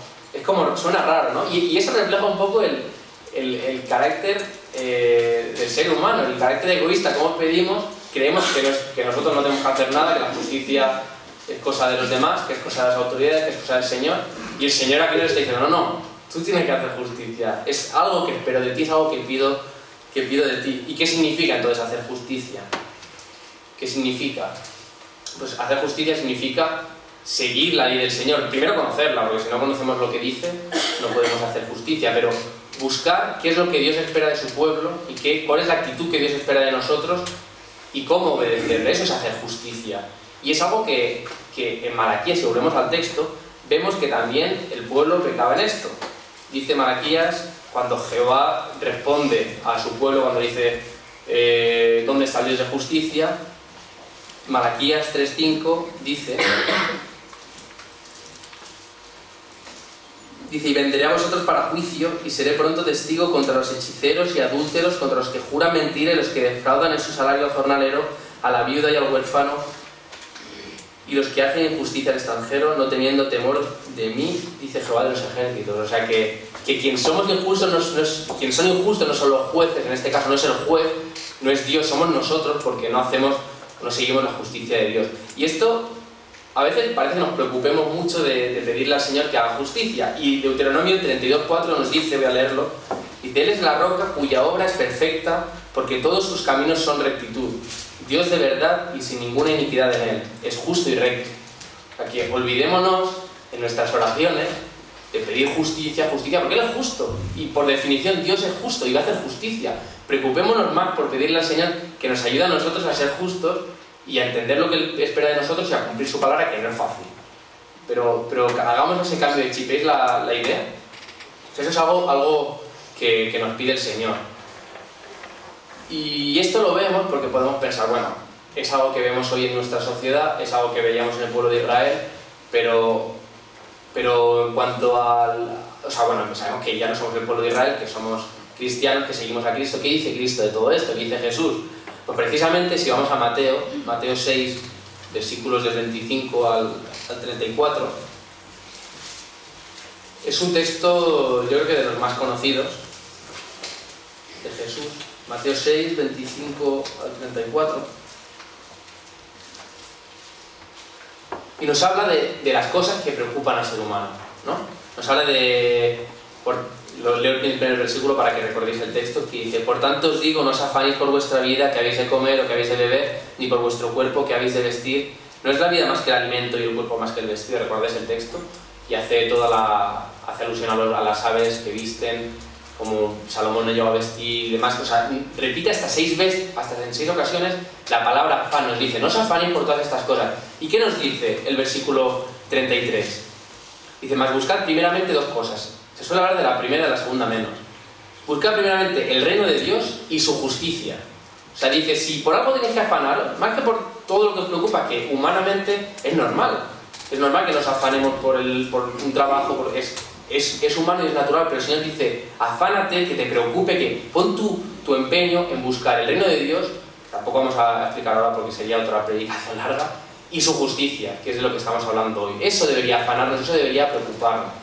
suena raro, ¿no? Y eso refleja un poco el carácter del ser humano, el carácter egoísta. Como pedimos, creemos que nosotros no tenemos que hacer nada, que la justicia es cosa de los demás, que es cosa de las autoridades, que es cosa del Señor. Y el Señor aquí nos está diciendo, no, tú tienes que hacer justicia. Es algo que espero de ti, es algo que pido de ti. ¿Y qué significa entonces hacer justicia? ¿Qué significa? Pues hacer justicia significa seguir la ley del Señor. Primero conocerla, porque si no conocemos lo que dice, no podemos hacer justicia, pero buscar qué es lo que Dios espera de su pueblo y cuál es la actitud que Dios espera de nosotros y cómo obedecerle. Eso es hacer justicia. Y es algo que en Malaquías, si volvemos al texto, vemos que también el pueblo pecaba en esto. Dice Malaquías, cuando Jehová responde a su pueblo, cuando dice ¿dónde está el Dios de justicia? Malaquías 3:5 dice, y vendré a vosotros para juicio, y seré pronto testigo contra los hechiceros y adúlteros, contra los que juran mentira y los que defraudan en su salario al jornalero, a la viuda y al huérfano, y los que hacen injusticia al extranjero, no teniendo temor de mí, dice Jehová de los ejércitos. O sea que quien somos injustos, quien son injustos no son los jueces, en este caso no es el juez, no es Dios, somos nosotros, porque no seguimos la justicia de Dios. Y esto a veces parece que nos preocupemos mucho de pedirle al Señor que haga justicia. Y Deuteronomio 32:4 nos dice, voy a leerlo, dice, Él es la roca cuya obra es perfecta, porque todos sus caminos son rectitud. Dios de verdad y sin ninguna iniquidad en Él. Es justo y recto. O sea que olvidémonos en nuestras oraciones de pedir justicia, porque Él es justo. Y por definición Dios es justo y va a hacer justicia. Preocupémonos más por pedirle al Señor que nos ayude a nosotros a ser justos y a entender lo que Él espera de nosotros y a cumplir su palabra, que no es fácil. Pero hagamos ese cambio de chip. ¿Veis la idea? Eso es algo que nos pide el Señor. Y esto lo vemos porque podemos pensar, bueno, es algo que vemos hoy en nuestra sociedad, es algo que veíamos en el pueblo de Israel, pero en cuanto al... O sea, bueno, sabemos que ya no somos el pueblo de Israel, que somos cristianos, que seguimos a Cristo. ¿Qué dice Cristo de todo esto? ¿Qué dice Jesús? Pues precisamente si vamos a Mateo 6, versículos del 25 al 34, es un texto, yo creo que de los más conocidos de Jesús. Mateo 6, 25 al 34. y nos habla de las cosas que preocupan al ser humano, ¿no? Nos habla de... Lo leo el primer versículo para que recordéis el texto, que dice: por tanto os digo, no os afanéis por vuestra vida, que habéis de comer o que habéis de beber, ni por vuestro cuerpo, que habéis de vestir. No es la vida más que el alimento y el cuerpo más que el vestido. ¿Recordáis el texto? Y hace alusión a las aves que visten, como Salomón no llegó a vestir y demás. O sea, repite hasta 6 veces, hasta en 6 ocasiones, la palabra afán. Nos dice: no os afanéis por todas estas cosas. ¿Y qué nos dice el versículo 33? Dice: mas buscad primeramente 2 cosas. Se suele hablar de la primera y de la segunda menos. Buscad primeramente el reino de Dios y su justicia. O sea, dice, si por algo tenéis que afanaros, más que por todo lo que os preocupa, que humanamente es normal. Es normal que nos afanemos por un trabajo, porque es humano y es natural, pero el Señor dice: afánate, que te preocupe, que pon tu empeño en buscar el reino de Dios. Tampoco vamos a explicar ahora porque sería otra predicación larga. Y su justicia, que es de lo que estamos hablando hoy. Eso debería afanarnos, eso debería preocuparnos.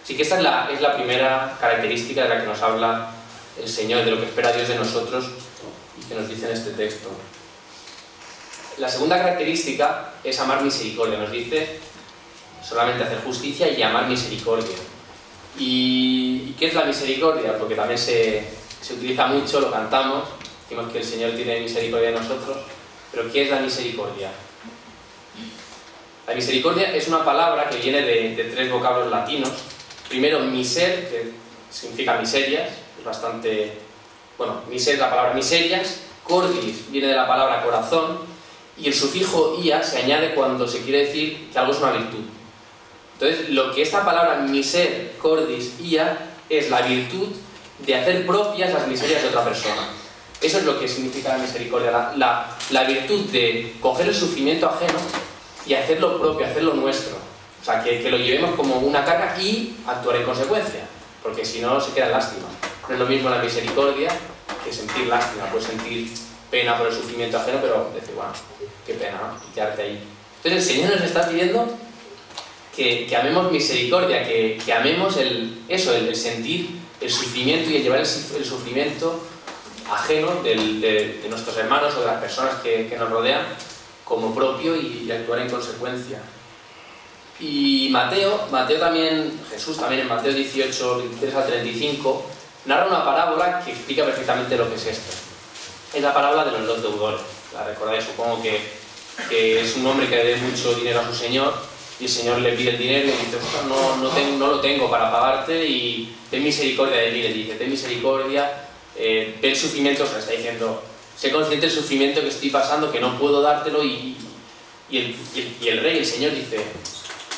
Así que esta es la primera característica de la que nos habla el Señor, de lo que espera Dios de nosotros y que nos dice en este texto. La segunda característica es amar misericordia. Nos dice solamente hacer justicia y amar misericordia. ¿Y qué es la misericordia? Porque también se utiliza mucho, lo cantamos, decimos que el Señor tiene misericordia de nosotros, pero ¿qué es la misericordia? La misericordia es una palabra que viene de 3 vocablos latinos. Primero, miser, que significa miserias, es bastante... Bueno, miser es la palabra miserias, cordis viene de la palabra corazón, y el sufijo ia se añade cuando se quiere decir que algo es una virtud. Entonces, lo que esta palabra miser, cordis, ia, es la virtud de hacer propias las miserias de otra persona. Eso es lo que significa la misericordia, la virtud de coger el sufrimiento ajeno y hacerlo propio, hacerlo nuestro. O sea, que lo llevemos como una carga y actuar en consecuencia, porque si no se queda lástima. No es lo mismo la misericordia que sentir lástima. Puedes sentir pena por el sufrimiento ajeno, pero decir, bueno, qué pena, ¿no? Y quedarte ahí. Entonces el Señor nos está pidiendo que amemos misericordia, que amemos el sentir el sufrimiento y el llevar el sufrimiento ajeno de nuestros hermanos o de las personas que nos rodean como propio y actuar en consecuencia. Y Mateo también, Jesús también en Mateo 18, 23 al 35, narra una parábola que explica perfectamente lo que es esto. Es la parábola de los 2 deudores. La recordáis, supongo que es un hombre que le debe mucho dinero a su señor y el señor le pide el dinero y le dice: no lo tengo para pagarte y ten misericordia de mí. Le dice: ten misericordia, ve el sufrimiento, se le está diciendo, sé consciente del sufrimiento que estoy pasando, que no puedo dártelo, y el rey, el señor, dice: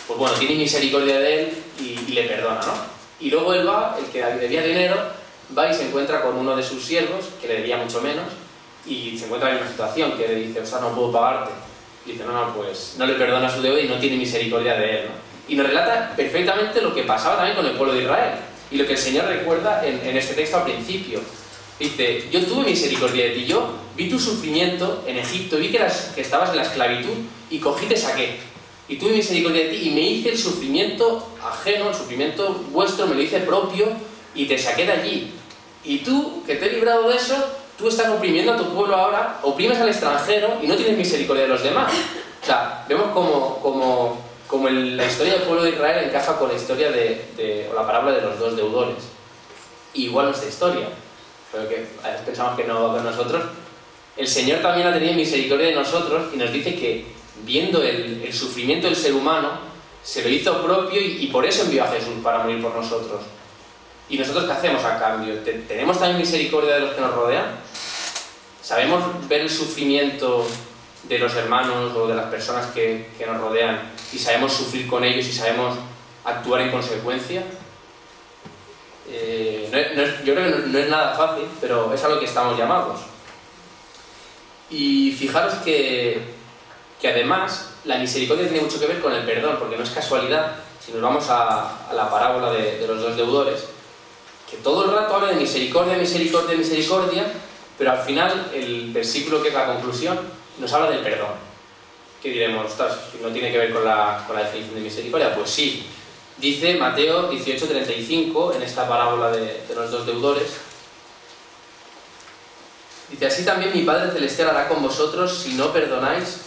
pues bueno, tiene misericordia de él y le perdona, ¿no? Y luego él va, el que debía dinero, va y se encuentra con uno de sus siervos, que le debía mucho menos, y se encuentra en una situación que le dice: o sea, no puedo pagarte. Y dice: no, pues no le perdona su deuda y no tiene misericordia de él, ¿no? Y nos relata perfectamente lo que pasaba también con el pueblo de Israel, y lo que el Señor recuerda en este texto al principio. Dice: yo tuve misericordia de ti, yo vi tu sufrimiento en Egipto, vi que estabas en la esclavitud y cogí y te saqué. Y tuve misericordia de ti y me hice el sufrimiento ajeno, el sufrimiento vuestro, me lo hice propio y te saqué de allí. Y tú, que te he librado de eso, tú estás oprimiendo a tu pueblo ahora, oprimes al extranjero y no tienes misericordia de los demás. O sea, vemos como la historia del pueblo de Israel encaja con la historia o la parábola de los 2 deudores. Y igual nuestra historia, pero que a veces pensamos que no va con nosotros. El Señor también ha tenido misericordia de nosotros y nos dice que, viendo el sufrimiento del ser humano, se lo hizo propio y por eso envió a Jesús para morir por nosotros. ¿Y nosotros qué hacemos a cambio? ¿Tenemos también misericordia de los que nos rodean? ¿Sabemos ver el sufrimiento de los hermanos o de las personas que nos rodean y sabemos sufrir con ellos y sabemos actuar en consecuencia? Yo creo que no es nada fácil, pero es a lo que estamos llamados. Y fijaros que además la misericordia tiene mucho que ver con el perdón, porque no es casualidad, si nos vamos a la parábola de los 2 deudores, que todo el rato habla de misericordia, misericordia, misericordia, pero al final el versículo que es la conclusión nos habla del perdón. ¿Qué diremos? Ostras, ¿no tiene que ver con la definición de misericordia? Pues sí. Dice Mateo 18:35 en esta parábola de los 2 deudores, dice: así también mi Padre Celestial hará con vosotros si no perdonáis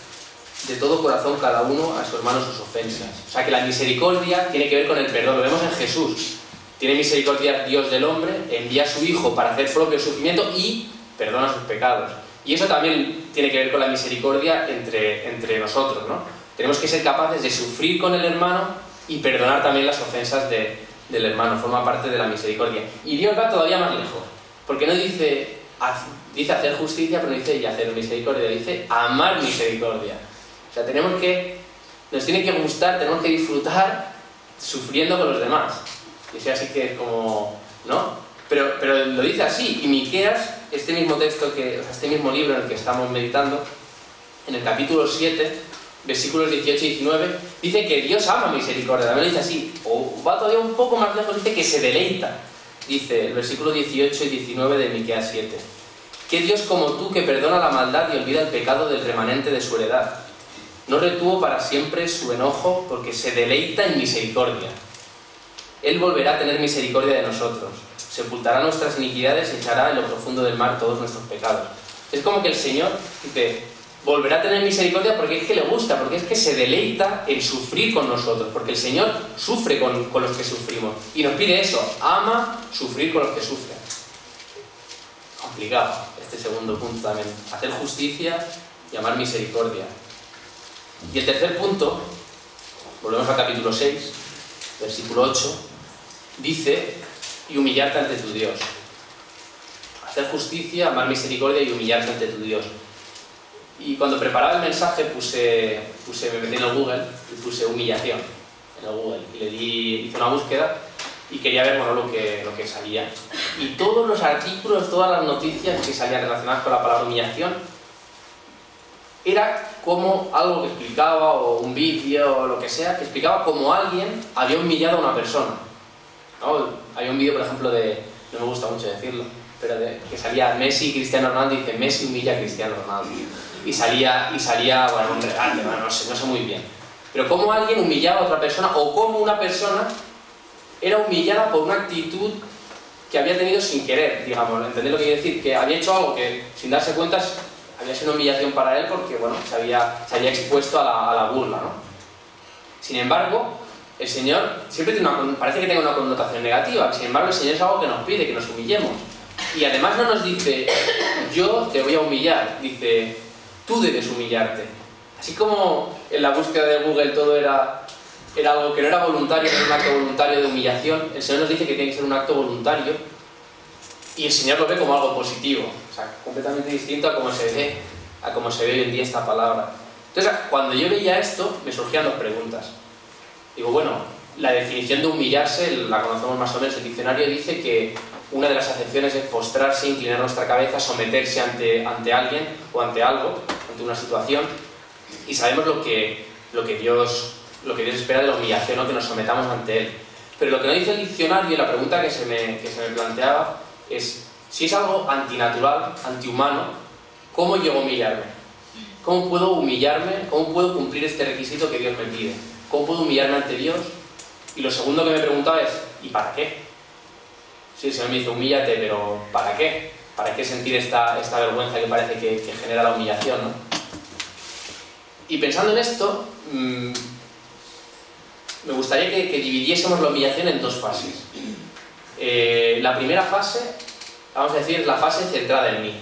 de todo corazón cada uno a su hermano sus ofensas. O sea que la misericordia tiene que ver con el perdón, lo vemos en Jesús. Tiene misericordia Dios del hombre, envía a su Hijo para hacer propio sufrimiento y perdona sus pecados. Y eso también tiene que ver con la misericordia entre nosotros, ¿no? Tenemos que ser capaces de sufrir con el hermano y perdonar también las ofensas del hermano, forma parte de la misericordia. Y Dios va todavía más lejos, porque no dice hacer justicia, pero no dice y hacer misericordia, dice amar misericordia. O sea, nos tiene que gustar, tenemos que disfrutar sufriendo con los demás. Y sea así que es como, ¿no? Pero lo dice así, y Miqueas, este mismo libro en el que estamos meditando, en el capítulo 7, versículos 18 y 19, dice que Dios ama misericordia, también lo dice así, o va todavía un poco más lejos, dice que se deleita, dice el versículo 18 y 19 de Miqueas 7. ¿Qué Dios como tú que perdona la maldad y olvida el pecado del remanente de su heredad? No retuvo para siempre su enojo porque se deleita en misericordia. Él volverá a tener misericordia de nosotros, sepultará nuestras iniquidades y echará en lo profundo del mar todos nuestros pecados. Es como que el Señor dice, volverá a tener misericordia porque es que le gusta, porque es que se deleita en sufrir con nosotros, porque el Señor sufre con los que sufrimos. Y nos pide eso, ama sufrir con los que sufren. Complicado, este segundo punto también. Hacer justicia y amar misericordia. Y el tercer punto, volvemos al capítulo 6, versículo 8, dice, y humillarte ante tu Dios. Hacer justicia, amar misericordia y humillarte ante tu Dios. Y cuando preparaba el mensaje me metí en el Google y puse humillación en el Google. Y hice una búsqueda y quería ver lo que salía. Y todos los artículos, todas las noticias que salían relacionadas con la palabra humillación, era como algo que explicaba, o un vídeo, o lo que sea, que explicaba cómo alguien había humillado a una persona, ¿no? Hay un vídeo, por ejemplo, no me gusta mucho decirlo, pero que salía Messi y Cristiano Ronaldo y dice Messi humilla a Cristiano Ronaldo. Y salía bueno, un regate, no sé muy bien. Pero cómo alguien humillaba a otra persona, o cómo una persona era humillada por una actitud que había tenido sin querer, digamos, ¿entendéis lo que quiero decir? Que había hecho algo que, sin darse cuenta, había sido una humillación para él porque, bueno, se había expuesto a la burla, ¿no? Sin embargo, el Señor siempre parece que tenga una connotación negativa. Sin embargo, el Señor es algo que nos pide, que nos humillemos. Y además no nos dice, yo te voy a humillar, dice, tú debes humillarte. Así como en la búsqueda de Google todo era algo que no era voluntario, no era un acto voluntario de humillación, el Señor nos dice que tiene que ser un acto voluntario y el Señor lo ve como algo positivo, o sea, completamente distinto a cómo se ve hoy en día esta palabra. Entonces, cuando yo veía esto, me surgían dos preguntas. Digo, bueno, la definición de humillarse la conocemos más o menos. El diccionario dice que una de las acepciones es postrarse, inclinar nuestra cabeza, someterse ante alguien o ante algo, ante una situación, y sabemos lo que Dios espera de la humillación, ¿no? Que nos sometamos ante Él. Pero lo que no dice el diccionario, y la pregunta que se me planteaba es, si es algo antinatural, antihumano, ¿cómo llego a humillarme? ¿Cómo puedo humillarme? ¿Cómo puedo cumplir este requisito que Dios me pide? ¿Cómo puedo humillarme ante Dios? Y lo segundo que me preguntaba es, ¿y para qué? Sí, el Señor me dice, humíllate, pero ¿para qué? ¿Para qué sentir esta vergüenza que parece que genera la humillación, ¿no? Y pensando en esto, me gustaría que dividiésemos la humillación en dos fases. La primera fase, vamos a decir, es la fase centrada en mí.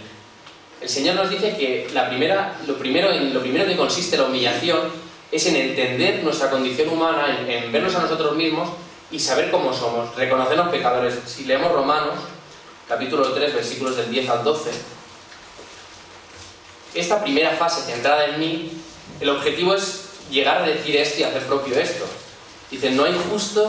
El Señor nos dice que lo primero que consiste la humillación es en entender nuestra condición humana, en vernos a nosotros mismos y saber cómo somos, reconocernos pecadores. Si leemos Romanos, capítulo 3, versículos del 10 al 12, esta primera fase centrada en mí, el objetivo es llegar a decir esto y hacer propio esto. Dice, no hay justo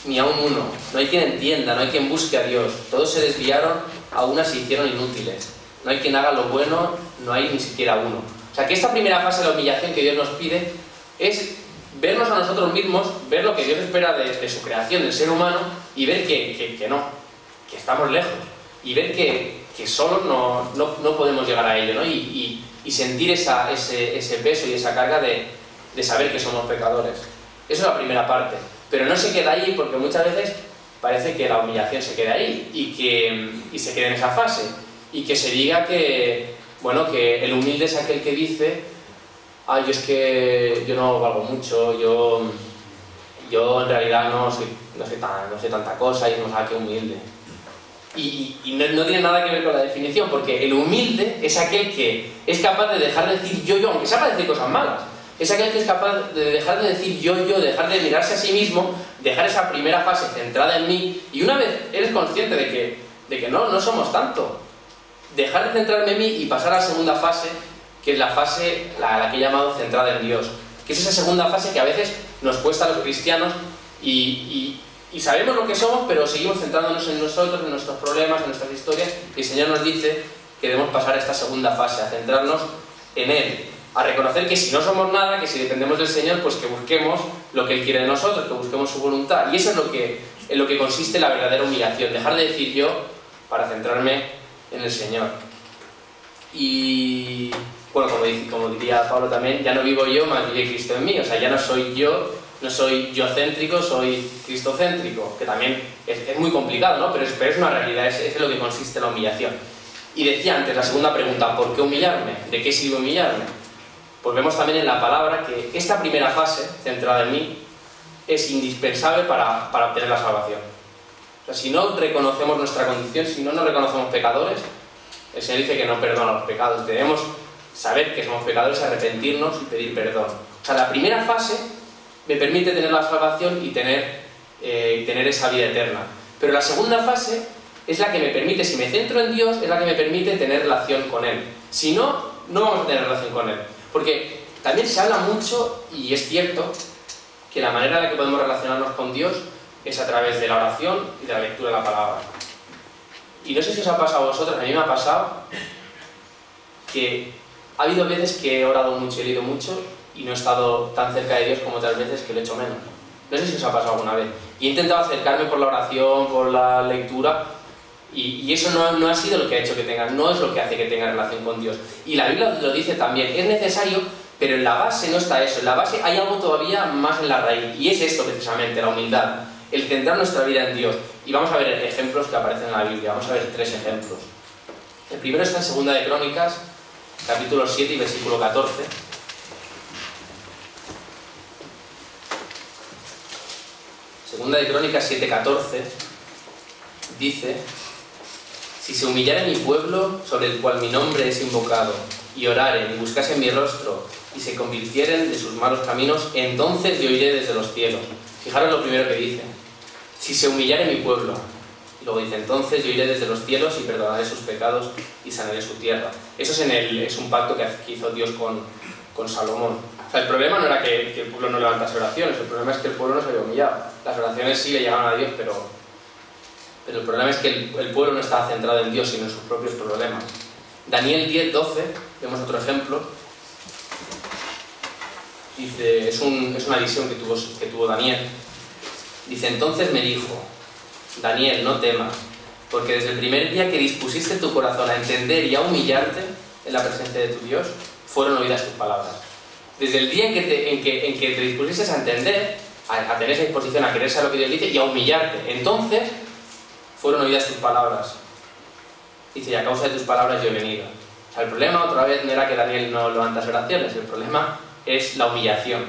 ni aun uno, no hay quien entienda, no hay quien busque a Dios, todos se desviaron, a unas se hicieron inútiles, no hay quien haga lo bueno, no hay ni siquiera uno. O sea que esta primera fase de la humillación que Dios nos pide es vernos a nosotros mismos, ver lo que Dios espera de su creación, del ser humano, y ver que que estamos lejos, y ver que solos no podemos llegar a ello, ¿no? Y sentir ese peso y esa carga de saber que somos pecadores. Eso es la primera parte, pero no se queda ahí, porque muchas veces parece que la humillación se queda ahí y se queda en esa fase, y que se diga que el humilde es aquel que dice ay, yo es que yo no valgo mucho, yo en realidad no soy tanta cosa y no sé qué humilde. Y no tiene nada que ver con la definición, porque el humilde es aquel que es capaz de dejar de decir yo, aunque sea para decir cosas malas. Es aquel que es capaz de dejar de decir yo, dejar de mirarse a sí mismo, dejar esa primera fase centrada en mí, y una vez eres consciente de que no somos tanto, dejar de centrarme en mí y pasar a la segunda fase, que es la fase, la que he llamado centrada en Dios, que es esa segunda fase que a veces nos cuesta a los cristianos y sabemos lo que somos, pero seguimos centrándonos en nosotros, en nuestros problemas, en nuestras historias, y el Señor nos dice que debemos pasar a esta segunda fase, a centrarnos en Él, a reconocer que si no somos nada, que si dependemos del Señor, pues que busquemos lo que Él quiere de nosotros, que busquemos su voluntad. Y eso es en lo que consiste la verdadera humillación, dejar de decir yo para centrarme en el Señor. Y bueno, como diría Pablo también, ya no vivo yo, más vive Cristo en mí. O sea, ya no soy yo-céntrico, soy cristocéntrico, que también es muy complicado, ¿no? Pero es una realidad, es en lo que consiste la humillación. Y decía antes, la segunda pregunta, ¿por qué humillarme? ¿De qué sirve humillarme? Pues vemos también en la palabra que esta primera fase, centrada en mí, es indispensable para obtener la salvación. O sea, si no reconocemos nuestra condición, si no nos reconocemos pecadores, el Señor dice que no perdona los pecados. Debemos saber que somos pecadores, arrepentirnos y pedir perdón. O sea, la primera fase me permite tener la salvación y tener esa vida eterna. Pero la segunda fase es la que me permite, si me centro en Dios, es la que me permite tener relación con Él. Si no, no vamos a tener relación con Él. Porque también se habla mucho, y es cierto, que la manera en la que podemos relacionarnos con Dios es a través de la oración y de la lectura de la palabra. Y no sé si os ha pasado a vosotros, a mí me ha pasado que ha habido veces que he orado mucho y he leído mucho y no he estado tan cerca de Dios como otras veces que lo he hecho menos. No sé si os ha pasado alguna vez. Y he intentado acercarme por la oración, por la lectura, y eso no ha sido lo que ha hecho que tenga, no es lo que hace que tenga relación con Dios. Y la Biblia lo dice también, es necesario, pero en la base no está eso. En la base hay algo todavía más en la raíz, y es esto precisamente, la humildad, el centrar nuestra vida en Dios. Y vamos a ver ejemplos que aparecen en la Biblia, vamos a ver 3 ejemplos. El primero está en 2 de Crónicas, capítulo 7 y versículo 14. Segunda de Crónicas 7:14 dice: si se humillare mi pueblo, sobre el cual mi nombre es invocado, y oraren y buscasen mi rostro, y se convirtieren de sus malos caminos, entonces yo iré desde los cielos. Fijaros lo primero que dice: si se humillare mi pueblo. Y luego dice: entonces yo iré desde los cielos y perdonaré sus pecados y sanaré su tierra. Eso es un pacto que hizo Dios con Salomón. O sea, el problema no era que el pueblo no levantase oraciones, el problema es que el pueblo no se había humillado. Las oraciones sí le llegaban a Dios, pero el problema es que el pueblo no estaba centrado en Dios, sino en sus propios problemas. Daniel 10:12, vemos otro ejemplo. Dice, es una visión que tuvo Daniel. Dice: entonces me dijo, Daniel, no temas, porque desde el primer día que dispusiste tu corazón a entender y a humillarte en la presencia de tu Dios, fueron oídas tus palabras. Desde el día en que te dispusiste a entender, a tener esa disposición, a querer saber lo que Dios dice y a humillarte, entonces fueron oídas tus palabras. Dice: y a causa de tus palabras yo he venido. O sea, el problema otra vez no era que Daniel no levantase oraciones, el problema es la humillación.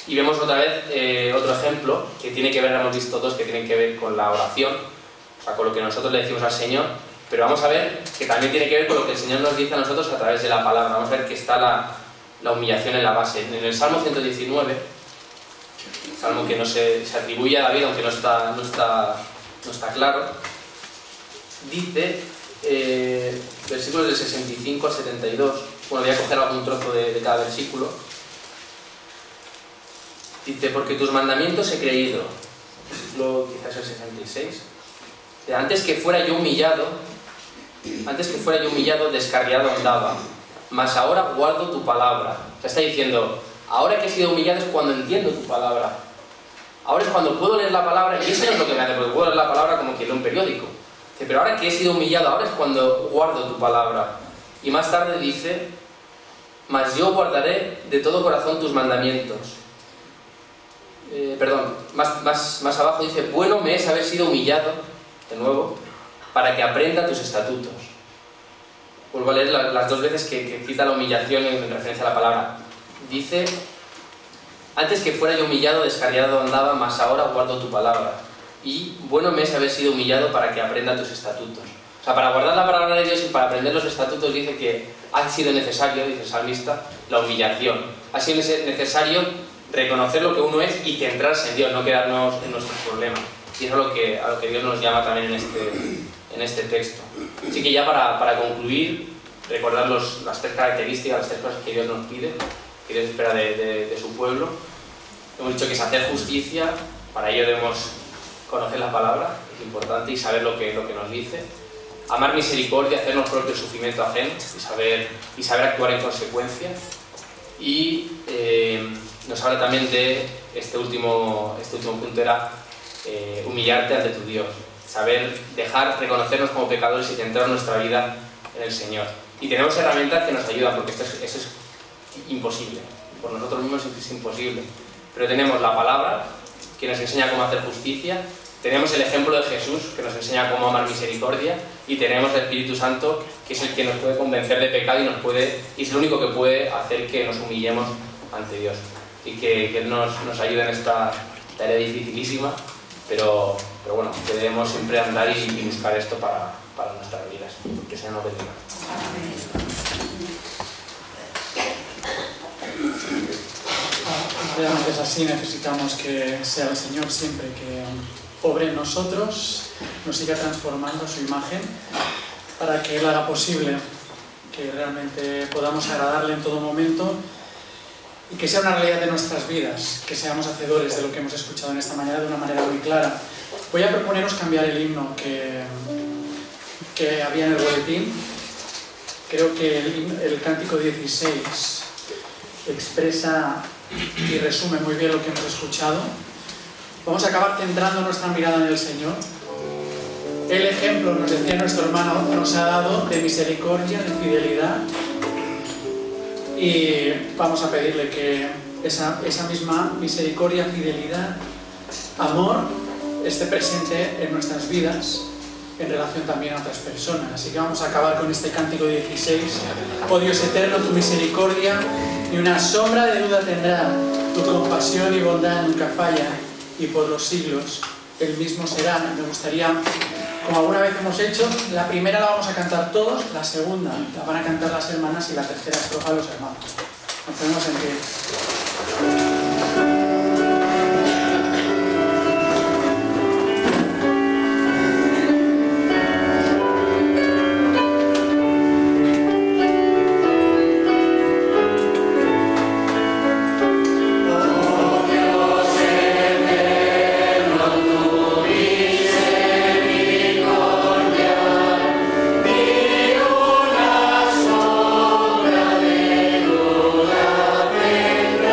Y vemos otra vez otro ejemplo que tiene que ver, hemos visto dos que tienen que ver con la oración, o sea, con lo que nosotros le decimos al Señor, pero vamos a ver que también tiene que ver con lo que el Señor nos dice a nosotros a través de la palabra. Vamos a ver que está la humillación en la base. En el Salmo 119, salmo que no se atribuye a David, aunque no está claro, dice, versículos del 65 al 72, bueno, voy a coger algún trozo de cada versículo. Dice: porque tus mandamientos he creído, versículo quizás el 66, antes que fuera yo humillado, descarriado andaba, mas ahora guardo tu palabra. O sea, está diciendo, ahora que he sido humillado es cuando entiendo tu palabra. Ahora es cuando puedo leer la palabra, y eso no es lo que me hace, porque puedo leer la palabra como quien lee un periódico. Dice: pero ahora que he sido humillado, ahora es cuando guardo tu palabra. Y más tarde dice: mas yo guardaré de todo corazón tus mandamientos. Más abajo dice: bueno me es haber sido humillado, de nuevo, para que aprenda tus estatutos. Vuelvo a leer las dos veces que cita la humillación en referencia a la palabra. dice: antes que fuera yo humillado, descarriado andaba, mas ahora guardo tu palabra. Y bueno me es haber sido humillado para que aprenda tus estatutos. O sea, para guardar la palabra de Dios y para aprender los estatutos dice que ha sido necesario, dice el salmista, la humillación. Ha sido necesario reconocer lo que uno es y centrarse en Dios, no quedarnos en nuestros problemas. Y eso es a lo que Dios nos llama también en este texto. Así que ya para concluir, recordar las 3 características, las 3 cosas que Dios nos pide, que Dios espera de su pueblo. Hemos dicho que es hacer justicia, para ello debemos conocer la palabra, es importante, y saber lo que nos dice. Amar misericordia, hacernos propio el sufrimiento ajeno y saber actuar en consecuencia. Y nos habla también de este último punto, era humillarte ante tu Dios, saber reconocernos como pecadores y centrar nuestra vida en el Señor. Y tenemos herramientas que nos ayudan, porque eso es imposible, por nosotros mismos es imposible, pero tenemos la palabra que nos enseña cómo hacer justicia, tenemos el ejemplo de Jesús que nos enseña cómo amar misericordia, y tenemos el Espíritu Santo, que es el que nos puede convencer de pecado y es el único que puede hacer que nos humillemos ante Dios. Y que Él nos ayude en esta tarea dificilísima, pero bueno, que debemos siempre andar y buscar esto para nuestras vidas. Que sea nos bendiga. Realmente es así, necesitamos que sea el Señor siempre que obre en nosotros, nos siga transformando su imagen, para que Él haga posible que realmente podamos agradarle en todo momento y que sea una realidad de nuestras vidas, que seamos hacedores de lo que hemos escuchado en esta mañana de una manera muy clara. Voy a proponeros cambiar el himno que había en el boletín. Creo que el cántico 16 expresa y resume muy bien lo que hemos escuchado. Vamos a acabar centrando nuestra mirada en el Señor. El ejemplo, nos decía nuestro hermano, nos ha dado de misericordia, de fidelidad, y vamos a pedirle que esa misma misericordia, fidelidad, amor esté presente en nuestras vidas en relación también a otras personas. Así que vamos a acabar con este cántico 16. Oh Dios eterno, tu misericordia ni una sombra de duda tendrá, tu compasión y bondad nunca falla, y por los siglos el mismo será. Me gustaría, como alguna vez hemos hecho, la primera la vamos a cantar todos, la segunda la van a cantar las hermanas y la tercera estrofa los hermanos. Nos ponemos en pie. Tendrá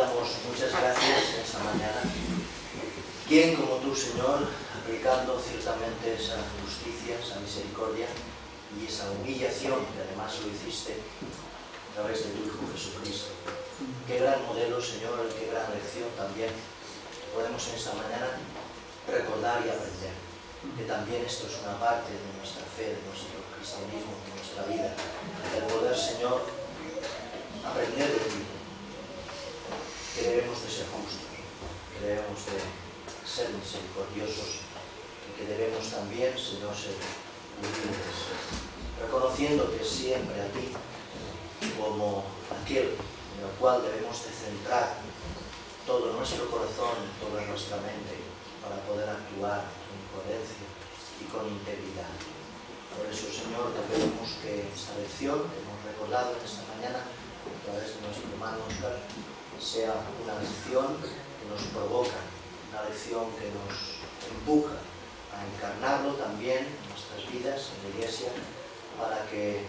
damos muchas gracias en esta mañana. ¿Quién como tú, Señor, aplicando ciertamente esa justicia, esa misericordia y esa humillación, que además lo hiciste a través de tu Hijo Jesucristo? Qué gran modelo, Señor, qué gran lección también podemos en esta mañana recordar y aprender. Que también esto es una parte de nuestra fe, de nuestro cristianismo, de nuestra vida. El poder, Señor, aprender de ti. Que debemos de ser justos, que debemos de ser misericordiosos y que debemos también, Señor, ser humildes, reconociéndote siempre a ti como aquel en el cual debemos de centrar todo nuestro corazón, toda nuestra mente, para poder actuar con coherencia y con integridad. Por eso, Señor, te pedimos que esta lección que hemos recordado en esta mañana a través de nuestro hermano Óscar sea una lección que nos provoca, una lección que nos empuja a encarnarlo también en nuestras vidas, en la Iglesia, para que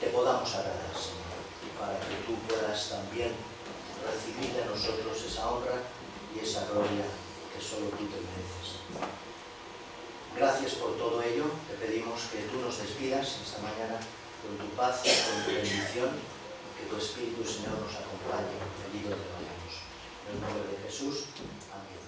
te podamos agradar, Señor, para que tú puedas también recibir de nosotros esa honra y esa gloria que solo tú te mereces. Gracias por todo ello, te pedimos que tú nos despidas esta mañana con tu paz y con tu bendición, que tu Espíritu, Señor, nos acompañe, bendito te lo hagamos. En el nombre de Jesús, amén.